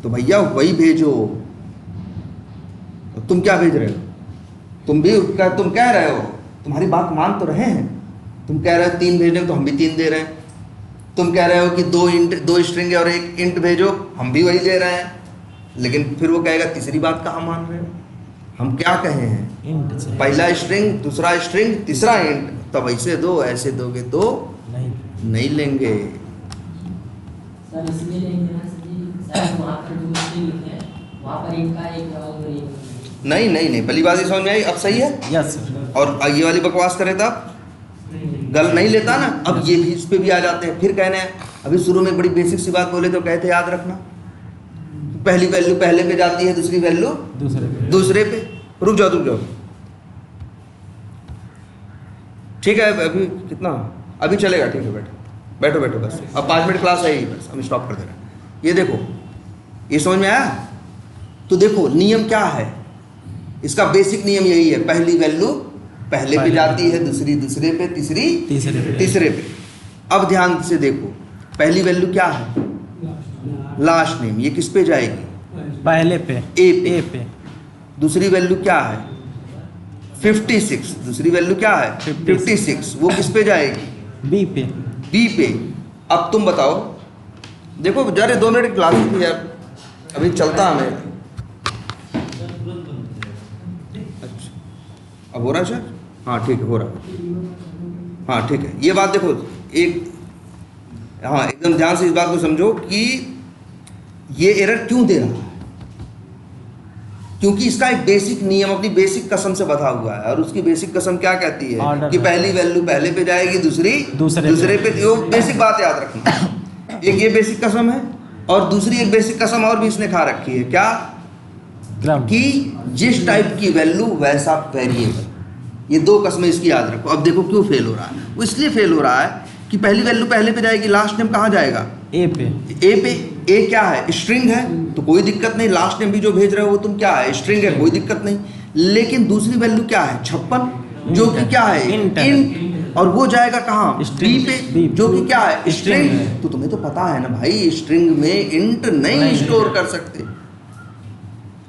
Speaker 1: तो भैया वही भेजो। तो तुम क्या भेज रहे हो? तुम कह रहे हो, तुम्हारी बात मान तो रहे हैं। तुम कह रहे हो 3 भेजने तो हम भी 3 दे रहे हैं। तुम कह रहे हो कि 2 स्ट्रिंग और 1 इंट भेजो, हम भी वही दे रहे हैं। लेकिन फिर वो कहेगा तीसरी बात कहाँ मान रहे हो? हम क्या कहे हैं? पहला स्ट्रिंग, दूसरा स्ट्रिंग, तीसरा इंट। तब ऐसे दो, ऐसे दोगे तो नहीं लेंगे।
Speaker 4: सर इसलिए लेंगे ना सर, वहाँ पर जो स्ट्रिंग है वहाँ पर इनका एक और एक
Speaker 1: नहीं पहली बात ही समझ में आई। अब सही है।
Speaker 2: Yes sir.
Speaker 1: और ये वाली बकवास करे तब गल नहीं लेता ना। अब ये भी इस पे भी आ जाते हैं। फिर कहने हैं, अभी शुरू में बड़ी बेसिक सी बात बोले तो कहते याद रखना पहली वैल्यू पहले पे जाती है, दूसरी वैल्यू दूसरे पे। रुक जाओ। ठीक है अभी कितना? अभी चलेगा। ठीक है बैठो बस। अब 5 मिनट क्लास है ही, बस हम स्टॉप कर दे रहे हैं। ये देखो, ये समझ में आया? तो देखो नियम क्या है इसका। बेसिक नियम यही है, पहली वैल्यू पहले पे जाती है, दूसरी दूसरे पे, तीसरी तीसरे पे। अब ध्यान से देखो, पहली वैल्यू क्या है? Last name. ये किस पे जाएगी?
Speaker 2: पहले पे,
Speaker 1: ए पे। दूसरी वैल्यू क्या है? 56। दूसरी वैल्यू क्या है? 56। वो किस पे जाएगी?
Speaker 2: बी पे।
Speaker 1: अब तुम बताओ, देखो जरा 2 मिनट क्लास थी यार, अभी चलता हमें। अच्छा अब हो रहा है सर? हाँ ठीक है, हो रहा है। हाँ ठीक है। ये बात देखो, हाँ एकदम ध्यान से इस बात को समझो कि ये एरर क्यों दे रहा है। क्योंकि इसका एक बेसिक नियम अपनी बेसिक कसम से बधा हुआ है। और उसकी बेसिक कसम क्या कहती है? कि पहली वैल्यू पहले पे जाएगी, दूसरी दूसरे पे। वो बेसिक बात याद रखना। एक ये बेसिक कसम है, और दूसरी एक बेसिक कसम और भी इसने खा रखी है। क्या? कि जिस टाइप की वैल्यू वैसा वेरिएबल। ये 2 कस्में इसकी याद रखो। अब देखो क्यों फेल हो रहा है। वो इसलिए फेल हो रहा है कि पहली वैल्यू पहले पे जाएगी, लास्ट नेम कहाँ जाएगा?
Speaker 2: ए पे।
Speaker 1: ए क्या है? स्ट्रिंग है, तो कोई दिक्कत नहीं। लास्ट नेम भी जो भेज रहे हो वो तुम क्या है? स्ट्रिंग है, कोई दिक्कत नहीं। लेकिन दूसरी वैल्यू क्या है? 56, जो कि क्या है? इंट। और वो जाएगा कहाँ? बी पे, जो कि क्या है? स्ट्रिंग। तो तुम्हें तो पता है ना भाई, स्ट्रिंग में इंट नहीं स्टोर कर सकते।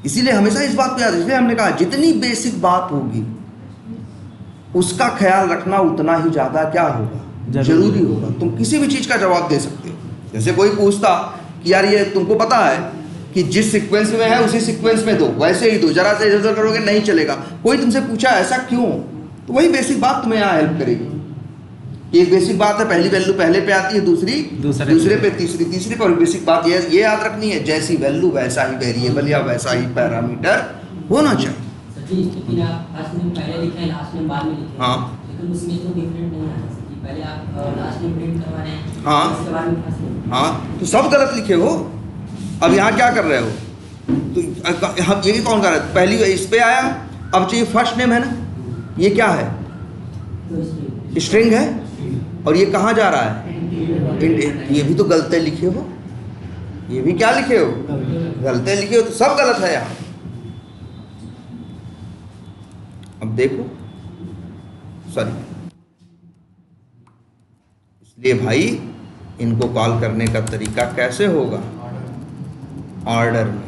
Speaker 1: इसीलिए हमेशा इस बात को याद, इसलिए हमने कहा जितनी बेसिक बात होगी उसका ख्याल रखना उतना ही ज्यादा क्या होगा? जरूरी होगा। तुम किसी भी चीज का जवाब दे सकते हो। जैसे कोई पूछता कि यार ये तुमको पता है कि जिस सीक्वेंस में है उसी सीक्वेंस में दो, वैसे ही दो, जरा से इधर उधर करोगे नहीं चलेगा। कोई तुमसे पूछा ऐसा क्यों? तो वही बेसिक बात तुम्हें यहाँ हेल्प करेगी। एक बेसिक बात है, पहली वैल्यू पहले पे आती है, दूसरी दूसरे पे, तीसरी पे। और तीसरी बात ये याद रखनी है, जैसी वैल्यू वैसा ही वेरिएबल या वैसा ही पैरामीटर होना चाहिए।
Speaker 4: सर जी लेकिन आप फर्स्ट नेम पहले लिखे हैं, लास्ट नेम बाद में लिखे हैं।
Speaker 1: हाँ।
Speaker 4: लेकिन उसमें तो डिफरेंट नहीं आता सर जी, पहले आप लास्ट नेम प्रिंट करवा रहे हैं,
Speaker 1: हाँ।
Speaker 4: उसके बाद में फर्स्ट नेम।
Speaker 1: हाँ, तो सब गलत लिखे हो। अब यहाँ क्या कर रहे हो, तो हम ये कौन कर रहे हैं, पहली इस पे आया, अब चाहिए फर्स्ट नेम है ना, ये क्या है,
Speaker 4: तो इसलिए
Speaker 1: स्ट्रिंग है, और ये कहाँ जा रहा है, ये भी तो गलते लिखे हो, ये भी क्या लिखे हो, गलते लिखे हो, तो सब गलत है यहाँ। अब देखो, सॉरी, इसलिए भाई इनको कॉल करने का तरीका कैसे होगा, ऑर्डर में।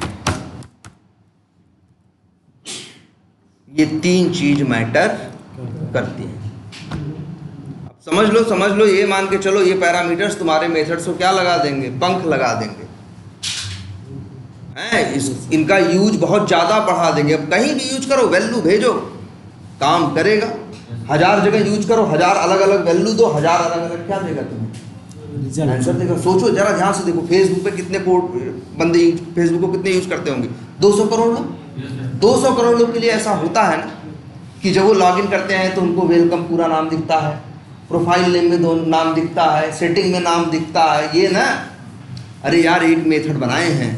Speaker 1: ये तीन चीज मैटर करती हैं। अब समझ लो, ये मान के चलो, ये पैरामीटर्स तुम्हारे मेथड्स को क्या लगा देंगे, पंख लगा देंगे हैं, इनका यूज बहुत ज़्यादा बढ़ा देंगे। अब कहीं भी यूज करो, वैल्यू भेजो, काम करेगा। 1000 जगह यूज करो, 1000 अलग अलग वैल्यू दो, 1000 अलग अलग क्या देगा तुम्हें, आंसर देगा। सोचो जरा, ध्यान से देखो, फेसबुक पे कितने बंदे फेसबुक को कितने यूज करते होंगे, 200 करोड़ लोग। 200 करोड़ लोग के लिए ऐसा होता है ना कि जब वो लॉगिन करते हैं तो उनको वेलकम पूरा नाम दिखता है, प्रोफाइल नेम में दो नाम दिखता है, सेटिंग में नाम दिखता है, ये ना, अरे यार एक मेथड बनाए हैं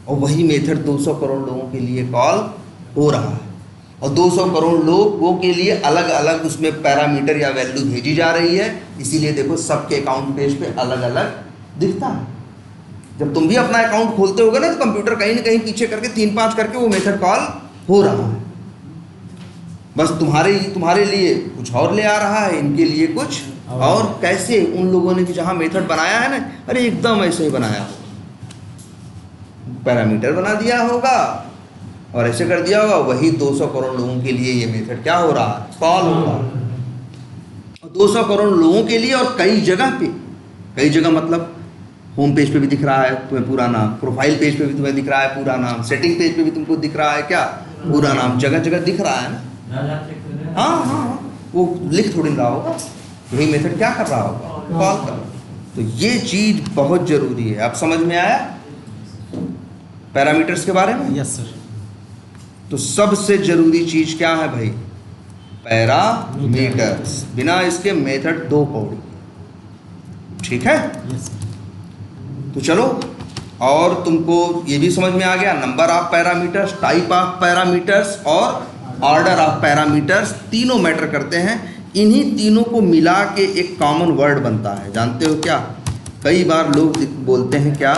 Speaker 1: और वही मेथड 200 करोड़ लोगों के लिए कॉल हो रहा है, और 200 करोड़ लोगों के लिए अलग अलग उसमें पैरामीटर या वैल्यू भेजी जा रही है। इसीलिए देखो सबके अकाउंट पेज पे अलग अलग दिखता है। जब तुम भी अपना अकाउंट खोलते होगे ना, तो कंप्यूटर कहीं ना कहीं पीछे करके 3-5 करके वो मेथड कॉल हो रहा है। बस तुम्हारे लिए कुछ और ले आ रहा है, इनके लिए कुछ और। कैसे उन लोगों ने भी जहां मेथड बनाया है ना, अरे एकदम ऐसे ही बनाया होगा, पैरामीटर बना दिया होगा और ऐसे कर दिया होगा, वही 200 करोड़ लोगों के लिए ये मेथड क्या हो रहा है, कॉल हो रहा है। 200 करोड़ लोगों के लिए, और कई जगह मतलब होम पेज पे भी दिख रहा है तुम्हें पूरा नाम, प्रोफाइल पेज पे भी तुम्हें दिख रहा है पूरा नाम, सेटिंग पेज पे भी तुमको दिख रहा है क्या, पूरा नाम, जगह जगह दिख रहा है ना। हाँ, वो लिख थोड़ी रहा होगा, यही मेथड क्या कर रहा होगा, कॉल कर। तो ये चीज बहुत जरूरी है। आप समझ में आया पैरामीटर्स के बारे में?
Speaker 2: Yes sir.
Speaker 1: तो सबसे जरूरी चीज क्या है भाई, पैरामीटर्स। बिना इसके मेथड 2 कौड़ी। ठीक है,
Speaker 2: यस सर।
Speaker 1: तो चलो, और तुमको ये भी समझ में आ गया, number of parameters, type of parameters और ऑर्डर ऑफ पैरामीटर्स तीनों मैटर करते हैं। इन्हीं तीनों को मिला के एक कॉमन वर्ड बनता है, जानते हो क्या? कई बार लोग बोलते हैं क्या,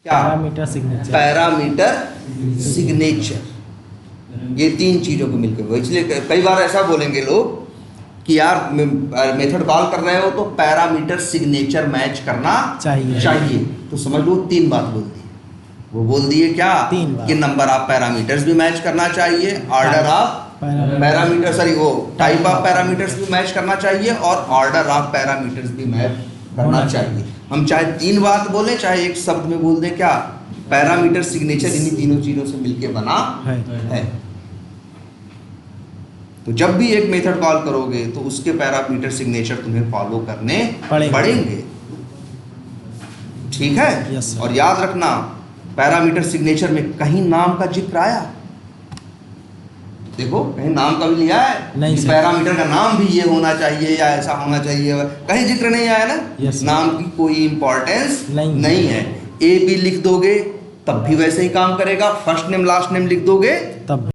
Speaker 2: पैरामीटर सिग्नेचर।
Speaker 1: पैरामीटर सिग्नेचर, ये 3 चीजों को मिलकर। इसलिए कई बार ऐसा बोलेंगे लोग कि यार मेथड कॉल कर रहे हो तो पैरामीटर सिग्नेचर मैच करना चाहिए। तो समझ लो 3 बात बोल दी। वो बोल दिए क्या,
Speaker 2: 3 बात
Speaker 1: कि नंबर ऑफ पैरामीटर्स भी मैच करना चाहिए, ऑर्डर ऑफ पैरामीटर, सॉरी वो टाइप ऑफ पैरामीटर्स भी मैच करना चाहिए, और ऑर्डर ऑफ पैरामीटर्स भी मैच करना चाहिए। हम चाहे 3 बात बोलें, चाहे एक शब्द में बोल दें, क्या, पैरामीटर सिग्नेचर इन्हीं तीनों चीजों से मिलके बना है। तो जब भी एक मेथड कॉल करोगे तो उसके पैरामीटर सिग्नेचर तुम्हें फॉलो करने पड़ेंगे। ठीक है?
Speaker 2: Yes, sir.
Speaker 1: और याद रखना, पैरामीटर सिग्नेचर में कहीं नाम का जिक्र आया, देखो कहीं नाम का भी लिया है,
Speaker 2: नहीं
Speaker 1: कि
Speaker 2: सर।
Speaker 1: पैरामीटर का नाम भी ये होना चाहिए या ऐसा होना चाहिए, कहीं जिक्र नहीं आया ना।
Speaker 2: Yes, sir.
Speaker 1: नाम की कोई इंपॉर्टेंस
Speaker 2: नहीं
Speaker 1: है। ए बी लिख दोगे तब भी वैसे ही काम करेगा, फर्स्ट नेम लास्ट नेम लिख दोगे
Speaker 2: तब